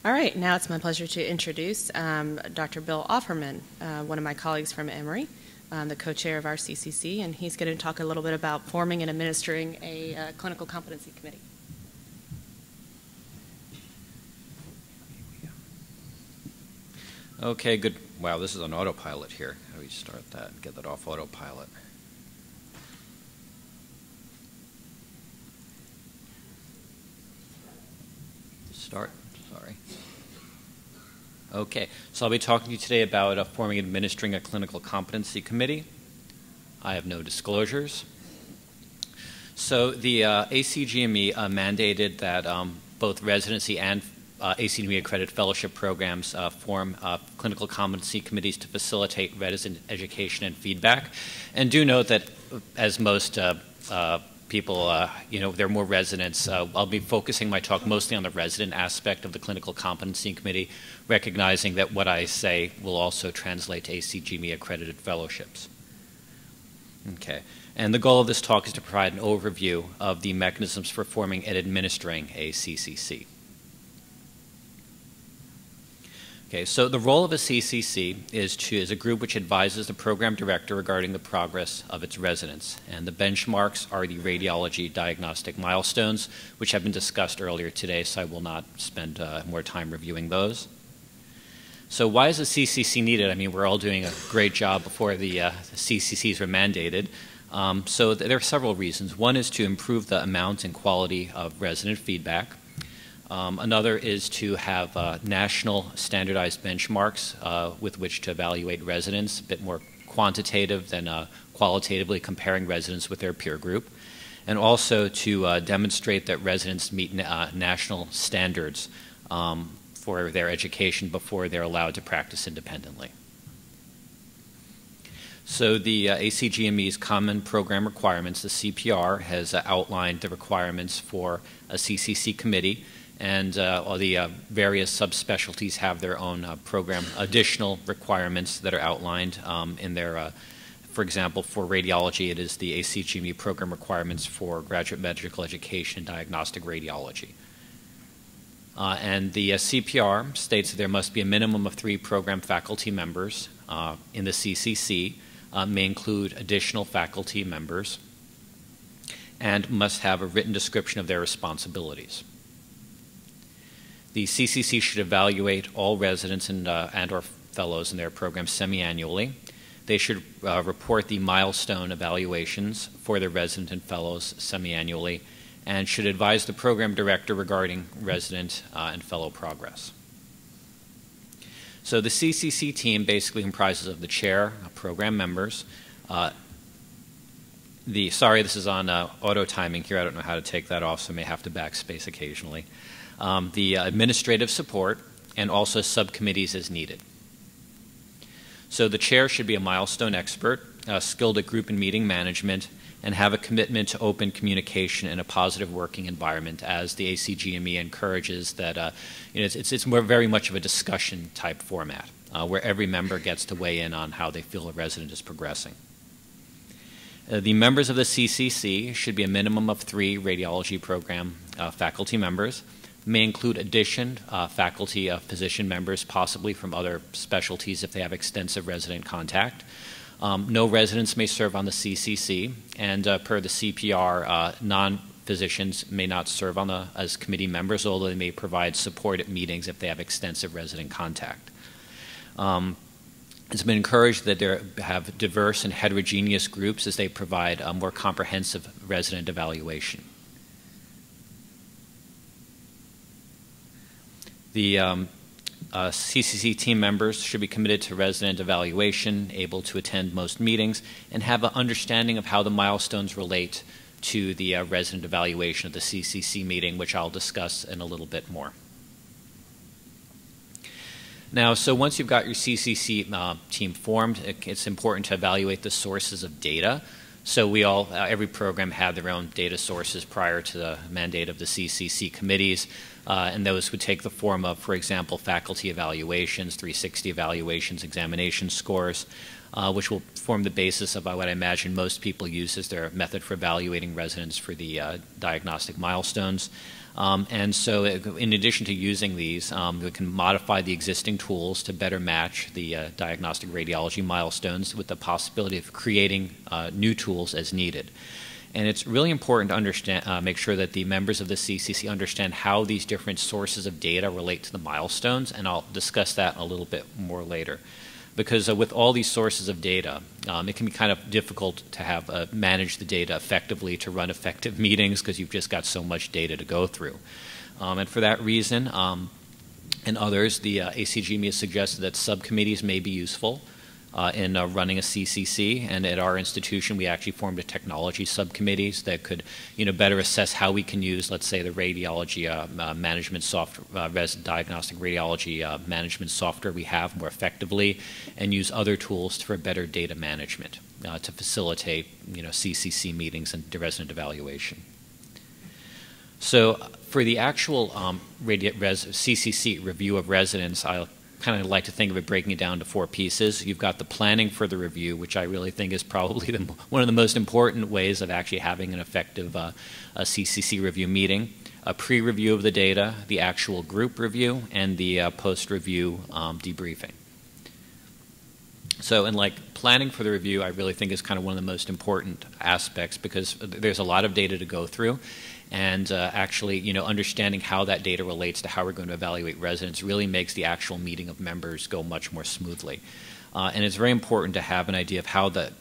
All right, now it's my pleasure to introduce Dr. Bill Offerman, one of my colleagues from Emory, the co-chair of our CCC, and he's going to talk a little bit about forming and administering a clinical competency committee. Okay, good. Wow, this is on autopilot here. How do we start that? Get that off autopilot. Start. Sorry. Okay, so I'll be talking to you today about forming and administering a clinical competency committee. I have no disclosures. So the ACGME mandated that both residency and ACGME accredited fellowship programs form clinical competency committees to facilitate resident education and feedback. And do note that, as most people, there are more residents. I'll be focusing my talk mostly on the resident aspect of the clinical competency committee, recognizing that what I say will also translate to ACGME accredited fellowships. Okay. And the goal of this talk is to provide an overview of the mechanisms for forming and administering a CCC. Okay, so the role of a CCC is a group which advises the program director regarding the progress of its residents. And the benchmarks are the radiology diagnostic milestones, which have been discussed earlier today, so I will not spend more time reviewing those. So why is a CCC needed? I mean, we're all doing a great job before the CCCs were mandated. So there are several reasons. One is to improve the amount and quality of resident feedback. Another is to have national standardized benchmarks with which to evaluate residents, a bit more quantitative than qualitatively comparing residents with their peer group. And also to demonstrate that residents meet national standards for their education before they're allowed to practice independently. So the ACGME's Common Program Requirements, the CPR, has outlined the requirements for a CCC committee, and all the various subspecialties have their own program additional requirements that are outlined in their, for example, for radiology, it is the ACGME program requirements for graduate medical education and diagnostic radiology. And the CPR states that there must be a minimum of 3 program faculty members in the CCC, may include additional faculty members, and must have a written description of their responsibilities. The CCC should evaluate all residents and or fellows in their program semi-annually. They should report the milestone evaluations for their residents and fellows semi-annually, and should advise the program director regarding resident and fellow progress. So the CCC team basically comprises of the chair, program members. Sorry, this is on auto timing here. I don't know how to take that off, so I may have to backspace occasionally. The administrative support, and also subcommittees as needed. So the chair should be a milestone expert, skilled at group and meeting management, and have a commitment to open communication and a positive working environment, as the ACGME encourages that it's very much of a discussion type format where every member gets to weigh in on how they feel a resident is progressing. The members of the CCC should be a minimum of 3 radiology program faculty members, may include faculty physician members, possibly from other specialties if they have extensive resident contact. No residents may serve on the CCC, and per the CPR, non-physicians may not serve as committee members, although they may provide support at meetings if they have extensive resident contact. It's been encouraged that they have diverse and heterogeneous groups as they provide a more comprehensive resident evaluation. The CCC team members should be committed to resident evaluation, able to attend most meetings, and have an understanding of how the milestones relate to the resident evaluation of the CCC meeting, which I'll discuss in a little bit more. Now, so once you've got your CCC team formed, it's important to evaluate the sources of data. So every program had their own data sources prior to the mandate of the CCC committees, and those would take the form of, for example, faculty evaluations, 360 evaluations, examination scores, which will form the basis of what I imagine most people use as their method for evaluating residents for the diagnostic milestones. And so in addition to using these, we can modify the existing tools to better match the diagnostic radiology milestones with the possibility of creating new tools as needed. And it's really important to understand, make sure that the members of the CCC understand how these different sources of data relate to the milestones, and I'll discuss that a little bit more later. Because with all these sources of data, it can be kind of difficult to have manage the data effectively to run effective meetings because you've just got so much data to go through. And for that reason, and others, the ACGME has suggested that subcommittees may be useful, in running a CCC, and at our institution we actually formed a technology subcommittees that could better assess how we can use, let's say, the radiology management software, diagnostic radiology management software we have more effectively, and use other tools for better data management to facilitate CCC meetings and resident evaluation. So for the actual CCC review of residents, I kind of like to think of it breaking it down to 4 pieces. You've got the planning for the review, which I really think is probably one of the most important ways of actually having an effective a CCC review meeting. A pre-review of the data, the actual group review, and the post-review debriefing. So in planning for the review, I really think is kind of one of the most important aspects, because there's a lot of data to go through, and actually understanding how that data relates to how we're going to evaluate residents really makes the actual meeting of members go much more smoothly. And it's very important to have an idea of how the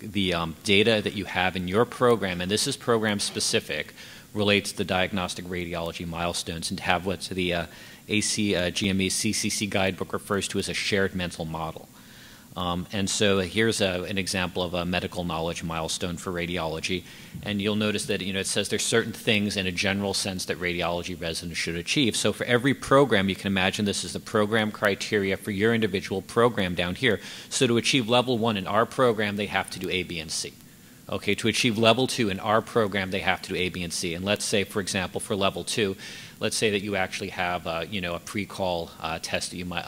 data that you have in your program, and this is program specific, relates to the diagnostic radiology milestones, and to have what the ACGME CCC guidebook refers to as a shared mental model. And so here's an example of a medical knowledge milestone for radiology, and you'll notice that it says there's certain things in a general sense that radiology residents should achieve. So for every program, you can imagine this is the program criteria for your individual program down here. So to achieve level 1 in our program, they have to do A, B, and C. Okay, to achieve level 2 in our program, they have to do A, B, and C. And let's say, for example, for level 2, let's say that you actually have, a pre-call test that you might,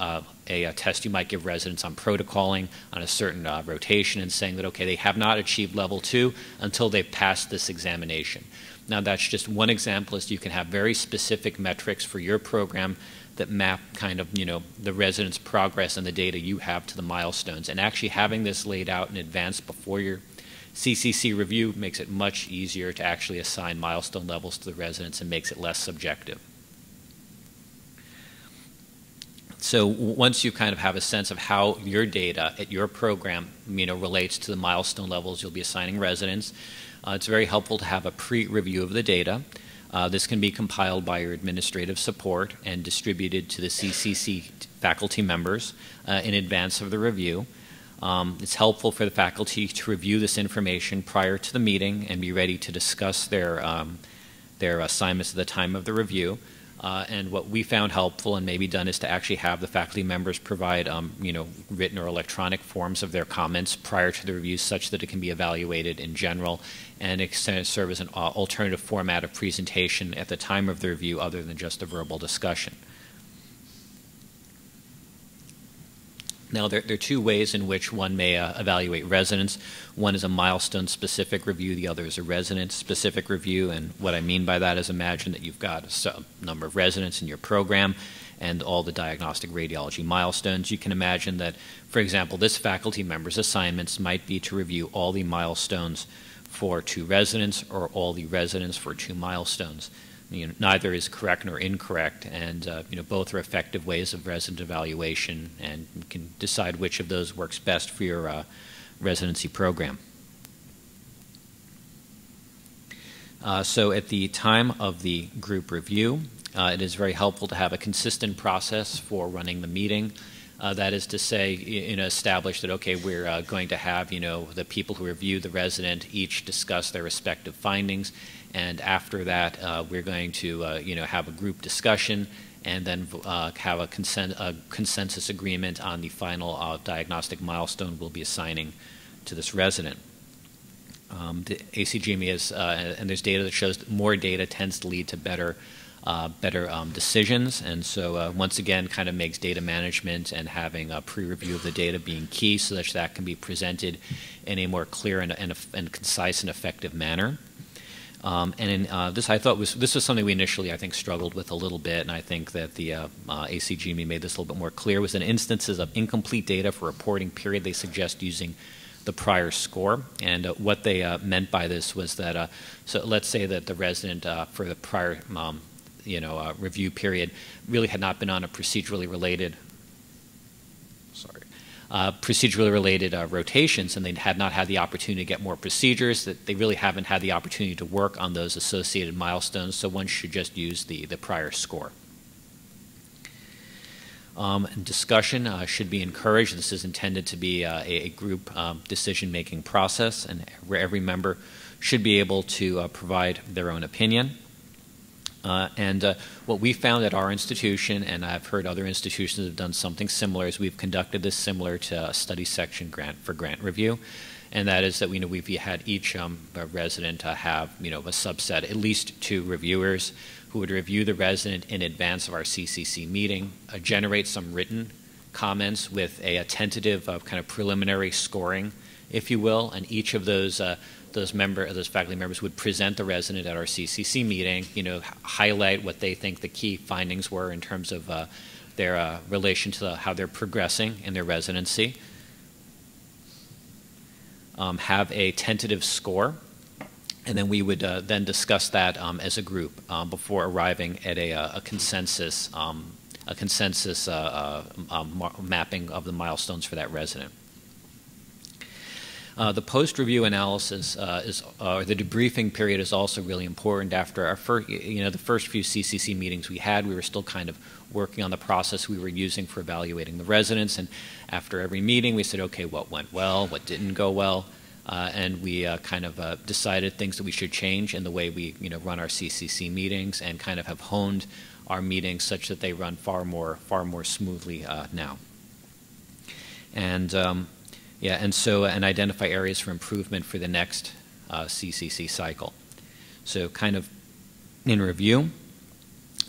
a test you might give residents on protocoling on a certain rotation, and saying that, okay, they have not achieved level 2 until they've passed this examination. Now, that's just one example, as you can have very specific metrics for your program that map kind of, the residents' progress and the data you have to the milestones. And actually having this laid out in advance before your CCC review makes it much easier to actually assign milestone levels to the residents and makes it less subjective. So once you kind of have a sense of how your data at your program relates to the milestone levels you'll be assigning residents, it's very helpful to have a pre-review of the data. This can be compiled by your administrative support and distributed to the CCC faculty members in advance of the review. It's helpful for the faculty to review this information prior to the meeting and be ready to discuss their assignments at the time of the review. And what we found helpful and maybe done is to actually have the faculty members provide written or electronic forms of their comments prior to the review, such that it can be evaluated in general, and it can serve as an alternative format of presentation at the time of the review other than just a verbal discussion. Now, there are 2 ways in which one may evaluate residents. One is a milestone-specific review. The other is a resident-specific review. And what I mean by that is, imagine that you've got a number of residents in your program and all the diagnostic radiology milestones. You can imagine that, for example, this faculty member's assignments might be to review all the milestones for 2 residents or all the residents for 2 milestones. Neither is correct nor incorrect, and both are effective ways of resident evaluation, and you can decide which of those works best for your residency program. So at the time of the group review, it is very helpful to have a consistent process for running the meeting. That is to say, establish that, okay, we're going to have, the people who review the resident each discuss their respective findings, and after that, we're going to, have a group discussion, and then have a consensus agreement on the final diagnostic milestone we'll be assigning to this resident. The ACGME is, and there's data that shows that more data tends to lead to better decisions, and so once again kind of makes data management and having a pre-review of the data being key, so that that can be presented in a more clear and concise and effective manner. This, I thought, this was something we initially, I think, struggled with a little bit, and I think that the ACGME made this a little bit more clear. Was in instances of incomplete data for reporting period, they suggest using the prior score. And what they meant by this was that, so let's say that the resident for the prior review period really had not been on a procedurally related rotations, and they had not had the opportunity to get more procedures, that they really haven't had the opportunity to work on those associated milestones, so one should just use the prior score. And discussion should be encouraged. This is intended to be a group decision-making process, and every member should be able to provide their own opinion. What we found at our institution, and I've heard other institutions have done something similar, is we've conducted this similar to a study section grant for grant review. And that is that we've had each resident have a subset, at least 2 reviewers who would review the resident in advance of our CCC meeting, generate some written comments with a tentative kind of preliminary scoring, if you will, and each of those faculty members would present the resident at our CCC meeting, highlight what they think the key findings were in terms of their relation to how they're progressing in their residency. Have a tentative score, and then we would then discuss that as a group before arriving at a consensus mapping of the milestones for that resident. The post-review analysis or the debriefing period is also really important. After our the first few CCC meetings we had, we were still kind of working on the process we were using for evaluating the residents, and after every meeting we said, okay, what went well, what didn't go well, and we kind of decided things that we should change in the way we run our CCC meetings, and kind of have honed our meetings such that they run far more smoothly now. And and identify areas for improvement for the next CCC cycle. So kind of in review,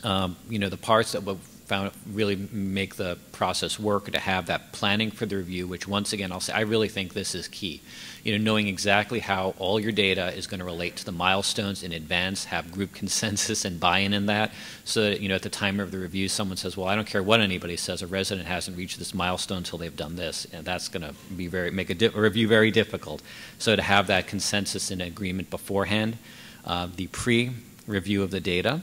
the parts that we found really make the process work are to have that planning for the review, which once again I'll say I really think this is key. Knowing exactly how all your data is going to relate to the milestones in advance, have group consensus and buy-in in that, so that at the time of the review someone says, well, I don't care what anybody says, a resident hasn't reached this milestone until they've done this, and that's going to be make a review very difficult. So to have that consensus and agreement beforehand, the pre-review of the data,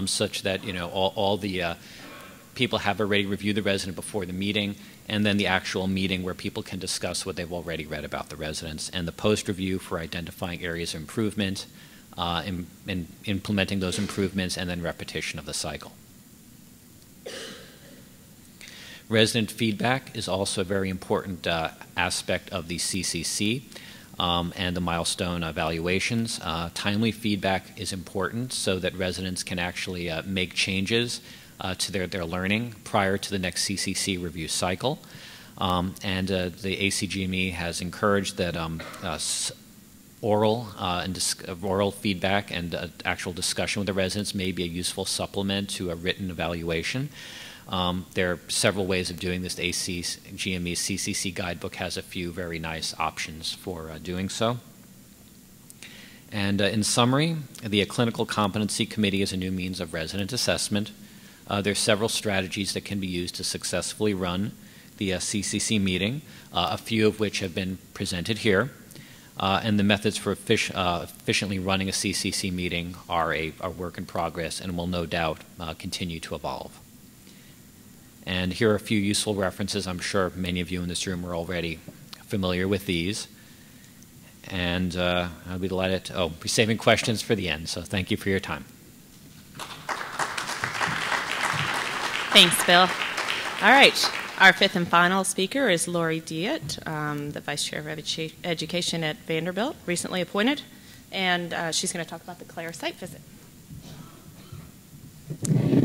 such that all the people have already reviewed the resident before the meeting, and then the actual meeting where people can discuss what they've already read about the residents, and the post-review for identifying areas of improvement, and implementing those improvements, and then repetition of the cycle. Resident feedback is also a very important aspect of the CCC. And the milestone evaluations. Timely feedback is important so that residents can actually make changes to their learning prior to the next CCC review cycle. And the ACGME has encouraged that oral feedback and actual discussion with the residents may be a useful supplement to a written evaluation. There are several ways of doing this. The ACGME's CCC guidebook has a few very nice options for doing so. And in summary, the Clinical Competency Committee is a new means of resident assessment. There are several strategies that can be used to successfully run the CCC meeting, a few of which have been presented here. And the methods for efficiently running a CCC meeting are a work in progress and will no doubt continue to evolve. And here are a few useful references. I'm sure many of you in this room are already familiar with these. And I'll be delighted to be saving questions for the end, so thank you for your time. Thanks, Bill. All right, our fifth and final speaker is Lori Diet, the Vice Chair of Education at Vanderbilt, recently appointed, and she's going to talk about the CLER site visit.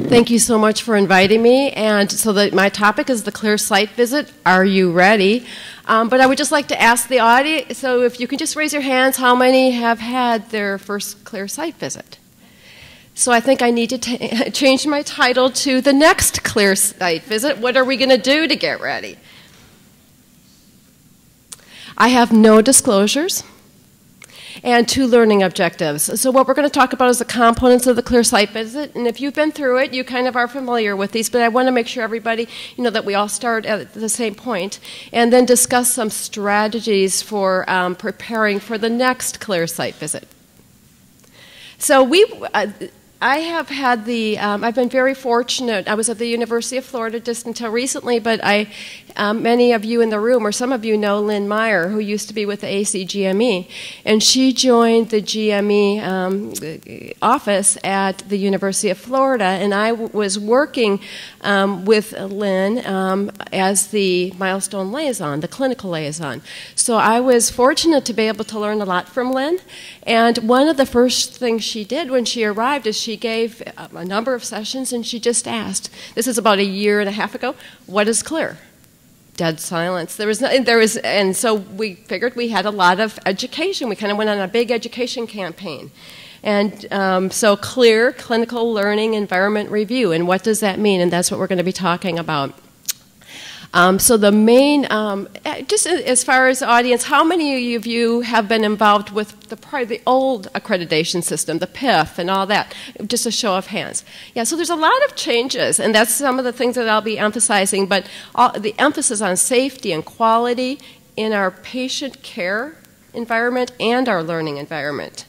Thank you so much for inviting me. And so my topic is the CLER site visit. Are you ready? But I would just like to ask the audience, so if you can just raise your hands, how many have had their first CLER site visit? So I think I need to change my title to the next CLER site visit. What are we going to do to get ready? I have no disclosures and 2 learning objectives. So what we're going to talk about is the components of the CLER site visit, and if you've been through it, you kind of are familiar with these, but I want to make sure everybody, that we all start at the same point, and then discuss some strategies for preparing for the next CLER site visit. So I have had I've been very fortunate. I was at the University of Florida just until recently, but I many of you in the room, or some of you know Lynn Meyer, who used to be with the ACGME, and she joined the GME office at the University of Florida, and I was working with Lynn as the milestone liaison, the clinical liaison. So I was fortunate to be able to learn a lot from Lynn, and one of the first things she did when she arrived is she gave a number of sessions, and she just asked, this is about a year and a half ago, what is CLER? Dead silence. And so we figured we had a lot of education. We kind of went on a big education campaign. And so CLER, Clinical Learning Environment Review, and what does that mean? And that's what we're going to be talking about. So the main, just as far as the audience, how many of you have been involved with the old accreditation system, the PIF and all that? Just a show of hands. Yeah, so there's a lot of changes, and that's some of the things that I'll be emphasizing, but the emphasis on safety and quality in our patient care environment and our learning environment.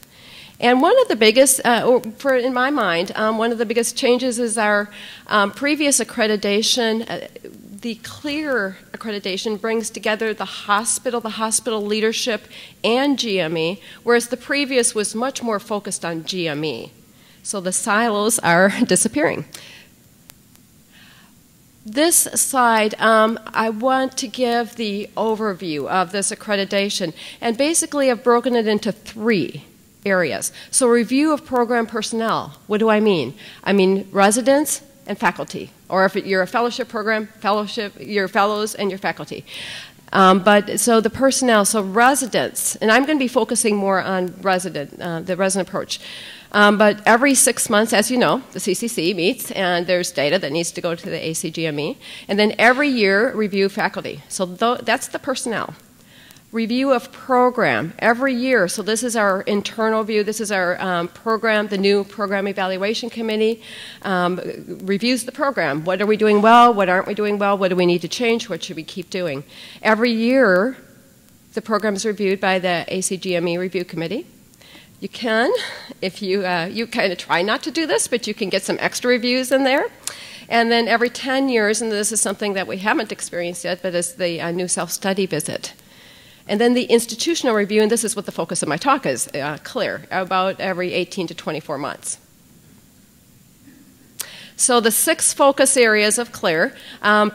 And one of the biggest, in my mind, one of the biggest changes is our previous accreditation. The CLER accreditation brings together the hospital leadership, and GME, whereas the previous was much more focused on GME. So the silos are disappearing. This slide, I want to give the overview of this accreditation, and basically I've broken it into 3 areas. So review of program personnel. What do I mean? I mean residents and faculty, or if you're a fellowship program, your fellows and your faculty. So the personnel, so residents, and I'm going to be focusing more on the resident approach. But every 6 months, as you know, the CCC meets, and there's data that needs to go to the ACGME. And then every year, review faculty. So that's the personnel. Review of program every year. So this is our internal view. This is our program, the new program evaluation committee reviews the program. What are we doing well? What aren't we doing well? What do we need to change? What should we keep doing? Every year, the program is reviewed by the ACGME review committee. You can, if you kind of try not to do this, but you can get some extra reviews in there. And then every 10 years, and this is something that we haven't experienced yet, but it's the new self-study visit. And then the institutional review, and this is what the focus of my talk is, CLER, about every 18 to 24 months. So the 6 focus areas of CLER,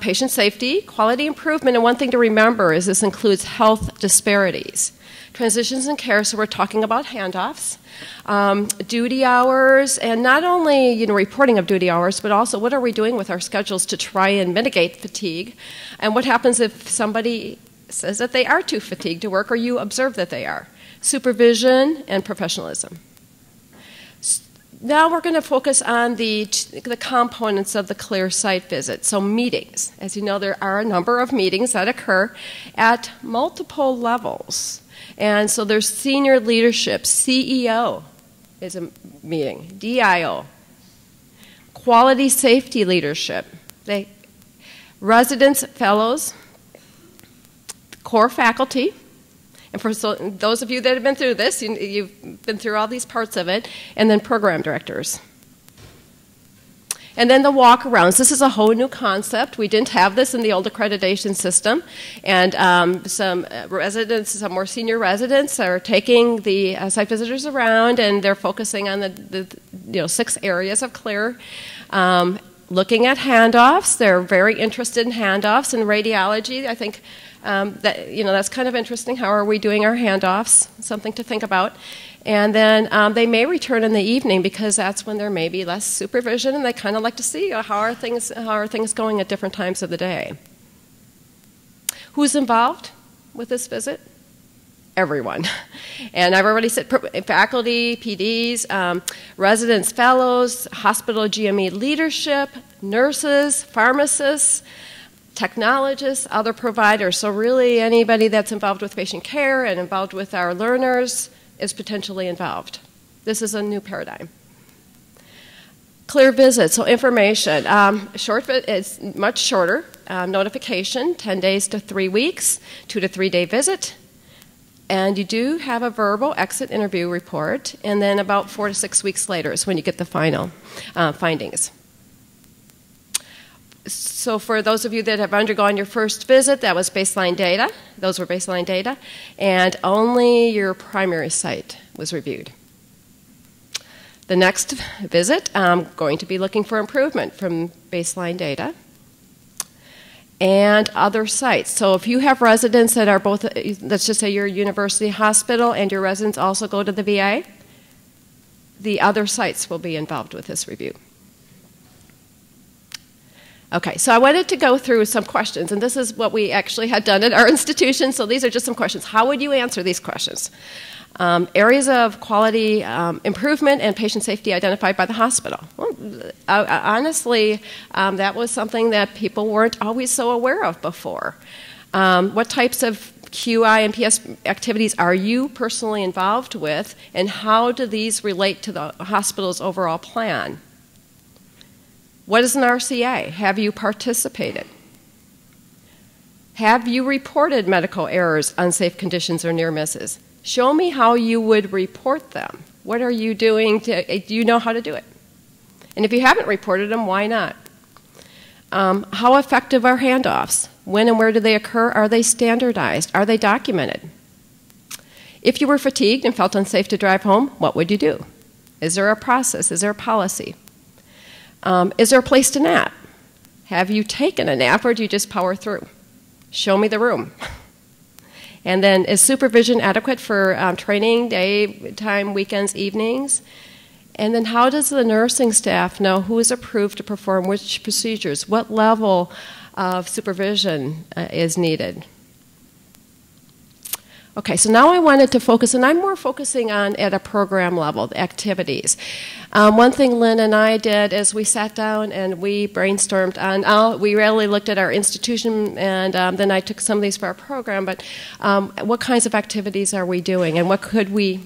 patient safety, quality improvement, and one thing to remember is this includes health disparities. Transitions in care, so we're talking about handoffs, duty hours, and not only reporting of duty hours, but also what are we doing with our schedules to try and mitigate fatigue, and what happens if somebody says that they are too fatigued to work or you observe that they are. Supervision and professionalism. Now we're going to focus on the components of the CLER site visit. So meetings. As you know, there are a number of meetings that occur at multiple levels. And so there's senior leadership. CEO is a meeting. DIO. Quality safety leadership. Residents, fellows, core faculty, and for those of you that have been through this, you've been through all these parts of it, and then program directors. And then the walk-arounds. This is a whole new concept. We didn't have this in the old accreditation system, and some more senior residents are taking the site visitors around, and they're focusing on the 6 areas of CLER. Looking at handoffs. They're very interested in handoffs and radiology. I think that's kind of interesting. How are we doing our handoffs? Something to think about. And then they may return in the evening because that's when there may be less supervision, and they kind of like to see how are things going at different times of the day. Who's involved with this visit? Everyone. And I've already said faculty, PDs, residents, fellows, hospital GME leadership, nurses, pharmacists, technologists, other providers. So really anybody that's involved with patient care and involved with our learners is potentially involved. This is a new paradigm. CLER visit, so information. It's much shorter. Notification, 10 days to 3 weeks, 2 to 3 day visit. And you do have a verbal exit interview report, and then about 4 to 6 weeks later is when you get the final findings. So for those of you that have undergone your first visit, that was baseline data. Those were baseline data. And only your primary site was reviewed. The next visit, I'm going to be looking for improvement from baseline data and other sites. So if you have residents that are both, let's just say you're a university hospital and your residents also go to the VA, the other sites will be involved with this review. Okay, so I wanted to go through some questions, and this is what we actually had done at our institution, so these are just some questions. How would you answer these questions? Areas of quality improvement and patient safety identified by the hospital. Well, honestly, that was something that people weren't always so aware of before. What types of QI and PS activities are you personally involved with, and how do these relate to the hospital's overall plan? What is an RCA? Have you participated? Have you reported medical errors, unsafe conditions, or near misses? Show me how you would report them. What are you doing? Do you know how to do it? And if you haven't reported them, why not? How effective are handoffs? When and where do they occur? Are they standardized? Are they documented? If you were fatigued and felt unsafe to drive home, what would you do? Is there a process? Is there a policy? Is there a place to nap? Have you taken a nap, or do you just power through? Show me the room. And then, is supervision adequate for training, daytime, weekends, evenings? And then how does the nursing staff know who is approved to perform which procedures? What level of supervision is needed? Okay, so now I wanted to focus, and I'm more focusing on at a program level, the activities. One thing Lynn and I did is we sat down and we brainstormed on, we really looked at our institution, and then I took some of these for our program, but what kinds of activities are we doing, and what could we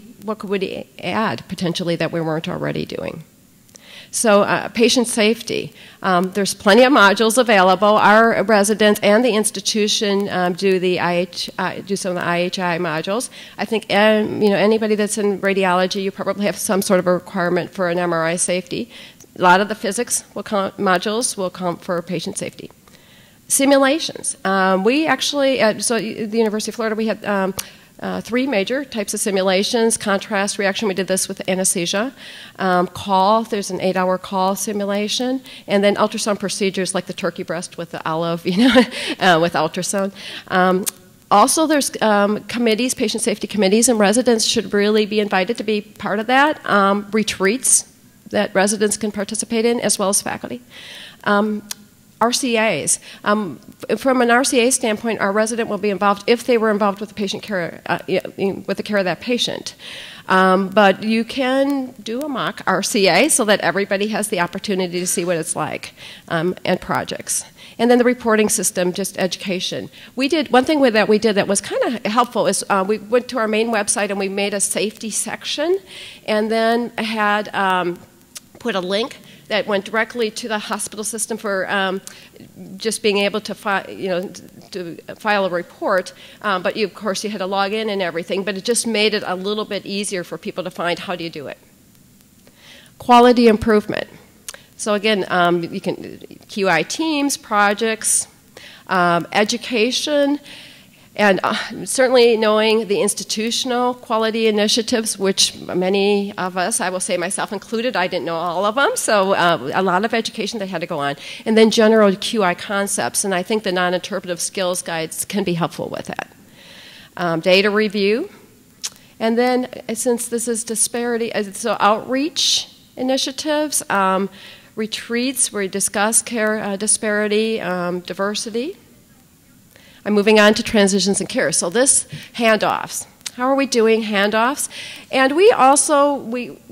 add potentially that we weren't already doing? So patient safety, there's plenty of modules available. Our residents and the institution do some of the IHI modules. I think anybody that's in radiology, you probably have some sort of a requirement for an MRI safety. A lot of the physics modules will count for patient safety. Simulations. We actually, so at the University of Florida, we had 3 major types of simulations: contrast, reaction. We did this with anesthesia. Call, there's an 8-hour call simulation, and then ultrasound procedures like the turkey breast with the olive, with ultrasound. Also, there's committees, patient safety committees, and residents should really be invited to be part of that. Retreats that residents can participate in, as well as faculty. RCAs. From an RCA standpoint, our resident will be involved if they were involved with the patient care, with the care of that patient. But you can do a mock RCA so that everybody has the opportunity to see what it's like, and projects. And then the reporting system, just education. One thing that we did that was kind of helpful is we went to our main website and we made a safety section, and then had put a link that went directly to the hospital system for just being able to file a report. But of course, you had to log in and everything. But it just made it a little bit easier for people to find how do you do it. Quality improvement. So again, you can QI teams, projects, education. And certainly knowing the institutional quality initiatives, which many of us, I will say myself included, I didn't know all of them, so a lot of education that had to go on. And then general QI concepts, and I think the non-interpretive skills guides can be helpful with that. Data review, and then since this is disparity, so outreach initiatives, retreats where we discuss care disparity, diversity. I'm moving on to transitions and care. So this, handoffs. How are we doing handoffs? And we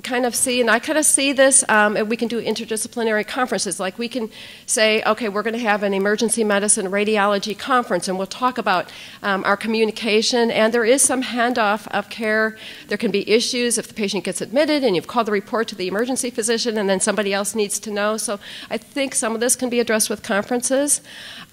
kind of see, and I kind of see this, we can do interdisciplinary conferences. Like we can say, okay, we're going to have an emergency medicine radiology conference, and we'll talk about our communication. And there is some handoff of care. There can be issues if the patient gets admitted and you've called the report to the emergency physician and then somebody else needs to know. So I think some of this can be addressed with conferences.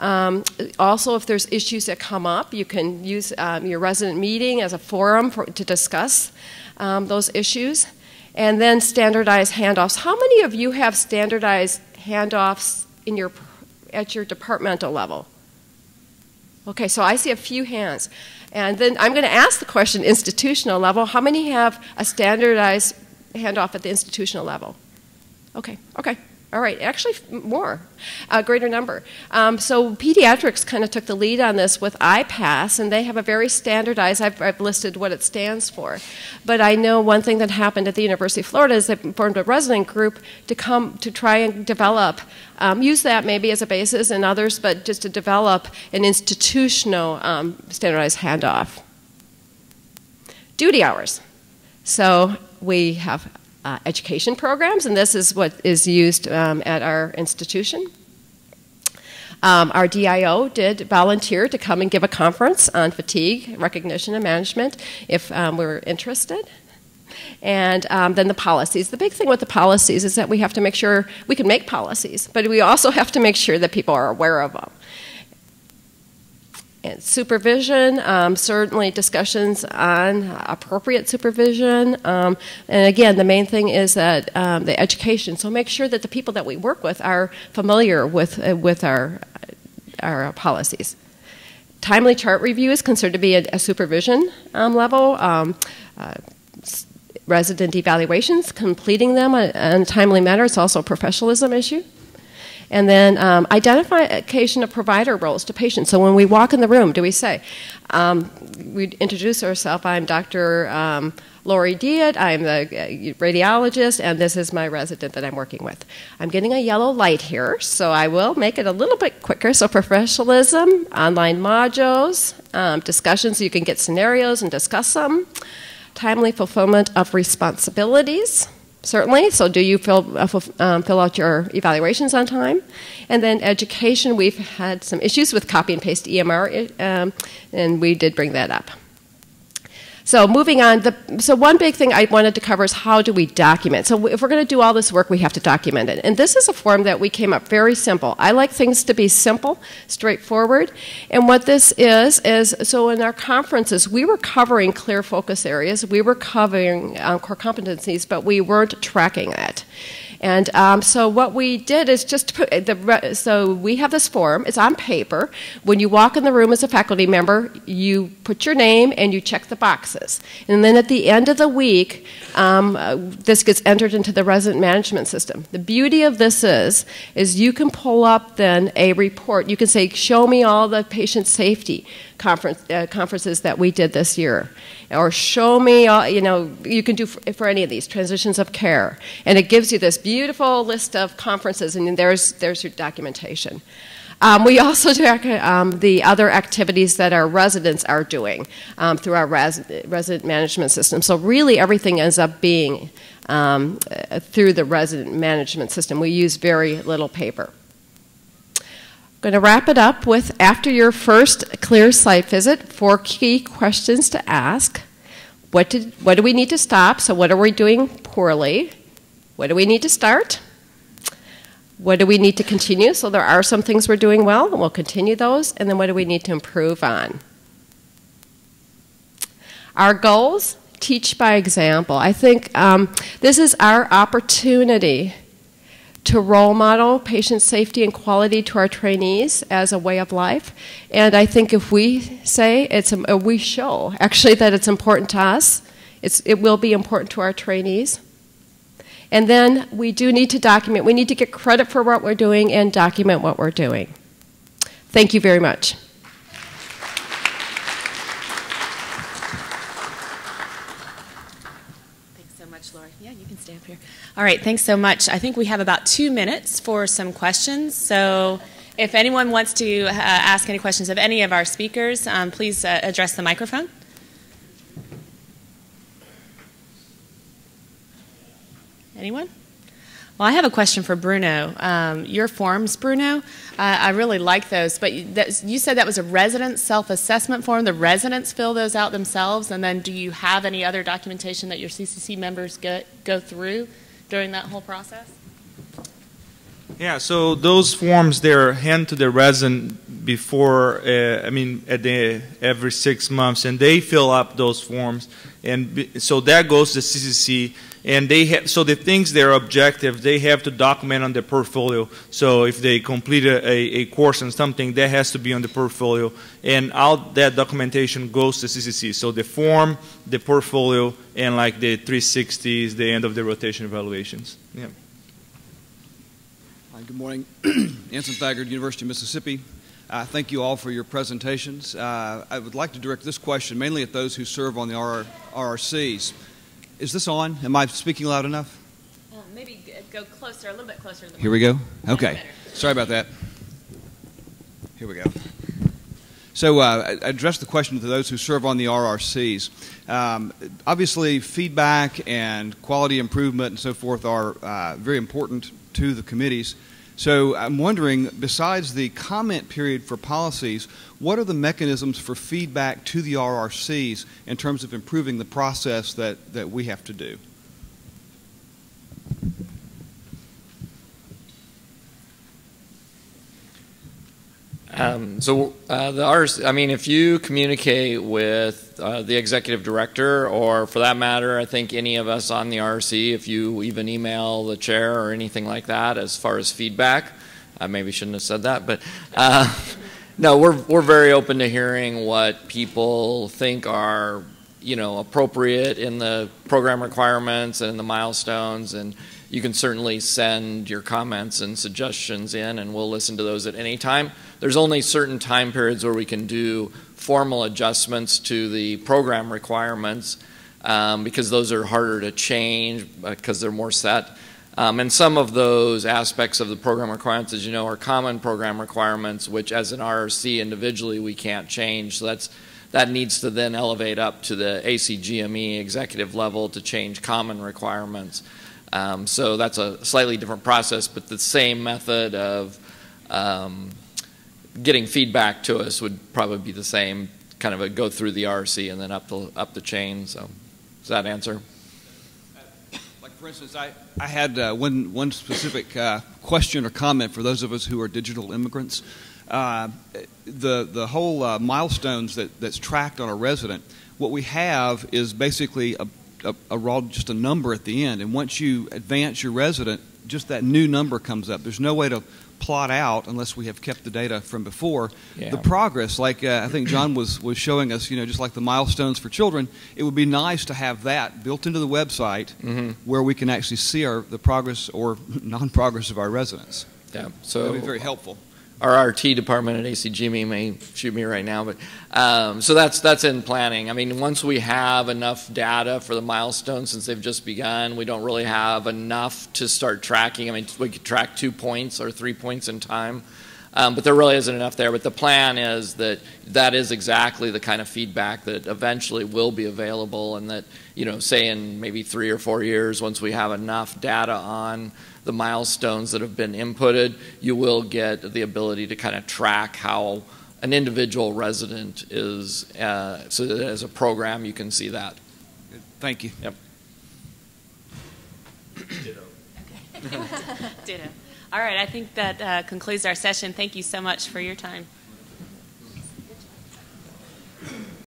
Also, if there's issues that come up, you can use your resident meeting as a forum to discuss those issues. And then standardized handoffs. How many of you have standardized handoffs in your at your departmental level? Okay, so I see a few hands. And then I'm going to ask the question, institutional level, how many have a standardized handoff at the institutional level? Okay, okay. All right, actually more, a greater number. So pediatrics kind of took the lead on this with IPASS, and they have a very standardized, I've listed what it stands for. But I know one thing that happened at the University of Florida is they formed a resident group to try and develop, use that maybe as a basis and others, but just to develop an institutional standardized handoff. Duty hours. So we have education programs, and this is what is used at our institution. Our DIO did volunteer to come and give a conference on fatigue, recognition, and management if we're interested. And then the policies. The big thing with the policies is that we have to make sure we can make policies, but we also have to make sure that people are aware of them. And supervision, certainly discussions on appropriate supervision. And again, the main thing is that the education. So make sure that the people that we work with are familiar with our policies. Timely chart review is considered to be a supervision level. Resident evaluations, completing them in a timely manner. It's also a professionalism issue. And then identification of provider roles to patients. So when we walk in the room, do we say, we introduce ourselves, I'm Dr. Lori Diet, I'm the radiologist, and this is my resident that I'm working with. I'm getting a yellow light here, so I will make it a little bit quicker. So professionalism, online modules, discussions, so you can get scenarios and discuss them. Timely fulfillment of responsibilities. Certainly, so do you fill out your evaluations on time? And then education, we've had some issues with copy and paste EMR, and we did bring that up. So moving on, so one big thing I wanted to cover is how do we document? So if we're going to do all this work, we have to document it. And this is a form that we came up very simple. I like things to be simple, straightforward. And what this is so in our conferences, we were covering CLER focus areas. We were covering core competencies, but we weren't tracking that. And so what we did is just put so we have this form. It's on paper. When you walk in the room as a faculty member, you put your name and you check the boxes. And then at the end of the week, this gets entered into the resident management system. The beauty of this is you can pull up then a report. You can say, show me all the patient safety conferences that we did this year. Or show me, you can do for any of these, transitions of care. And it gives you this beautiful list of conferences, and there's your documentation. We also do the other activities that our residents are doing through our resident management system. So really everything ends up being through the resident management system. We use very little paper. I'm going to wrap it up with, after your first CLER site visit, 4 key questions to ask. What do we need to stop? So what are we doing poorly? What do we need to start? What do we need to continue? So there are some things we're doing well, and we'll continue those. And then what do we need to improve on? Our goals, teach by example. I think this is our opportunity to role model patient safety and quality to our trainees as a way of life. And I think if we say, we show actually that it's important to us, it will be important to our trainees. And then we do need to document. We need to get credit for what we're doing and document what we're doing. Thank you very much. Yeah, you can stay up here. All right, thanks so much. I think we have about 2 minutes for some questions. So if anyone wants to ask any questions of any of our speakers, please address the microphone. Anyone? Well, I have a question for Bruno. Your forms, Bruno, I really like those, but you said that was a resident self-assessment form. The residents fill those out themselves, and then do you have any other documentation that your CCC members go through during that whole process? Yeah, so those forms, they're handed to the resident before, every 6 months, and they fill up those forms, And so that goes to CCC. And they have, so the things that are objective, they have to document on their portfolio. So if they complete a course on something, that has to be on the portfolio. And all that documentation goes to CCC. So the form, the portfolio, and like the 360s, the end of the rotation evaluations. Yeah. Hi, good morning. Anson Thagard, University of Mississippi. Thank you all for your presentations. I would like to direct this question mainly at those who serve on the RRCs. Is this on? Am I speaking loud enough? Maybe go closer, a little bit closer. Here we go. Okay. Sorry about that. Here we go. So I address the question to those who serve on the RRCs. Obviously, feedback and quality improvement and so forth are very important to the committees. So I'm wondering, besides the comment period for policies, what are the mechanisms for feedback to the RRCs in terms of improving the process that we have to do? The RRC, I mean, if you communicate with the executive director, or for that matter, I think any of us on the RRC, if you even email the chair or anything like that as far as feedback, I maybe shouldn't have said that, but no, we're very open to hearing what people think are, you know, appropriate in the program requirements and in the milestones, and you can certainly send your comments and suggestions in, and we'll listen to those at any time. There's only certain time periods where we can do formal adjustments to the program requirements because those are harder to change because they're more set. And some of those aspects of the program requirements, as you know, are common program requirements, which as an RRC individually we can't change. So that needs to then elevate up to the ACGME executive level to change common requirements. So that's a slightly different process, but the same method of getting feedback to us would probably be the same, kind of a go through the RRC and then up the chain. So does that answer? Like for instance, I had one specific question or comment for those of us who are digital immigrants. The whole milestones that's tracked on a resident, what we have is basically just a number at the end, and once you advance your resident, just that new number comes up. There's no way to plot out, unless we have kept the data from before, the progress. Like I think John was showing us, you know, just like the milestones for children, it would be nice to have that built into the website where we can actually see the progress or non-progress of our residents. Yeah, so that would be very helpful. Our RT department at ACGME may shoot me right now, but so that's in planning. I mean, once we have enough data for the milestones, since they've just begun, we don't really have enough to start tracking. I mean, we could track 2 points or 3 points in time, but there really isn't enough there. But the plan is that is exactly the kind of feedback that eventually will be available, and that, you know, say in maybe 3 or 4 years, once we have enough data on the milestones that have been inputted, you will get the ability to kind of track how an individual resident is, so that as a program you can see that. Thank you. Yep. Ditto. Ditto. All right, I think that concludes our session. Thank you so much for your time.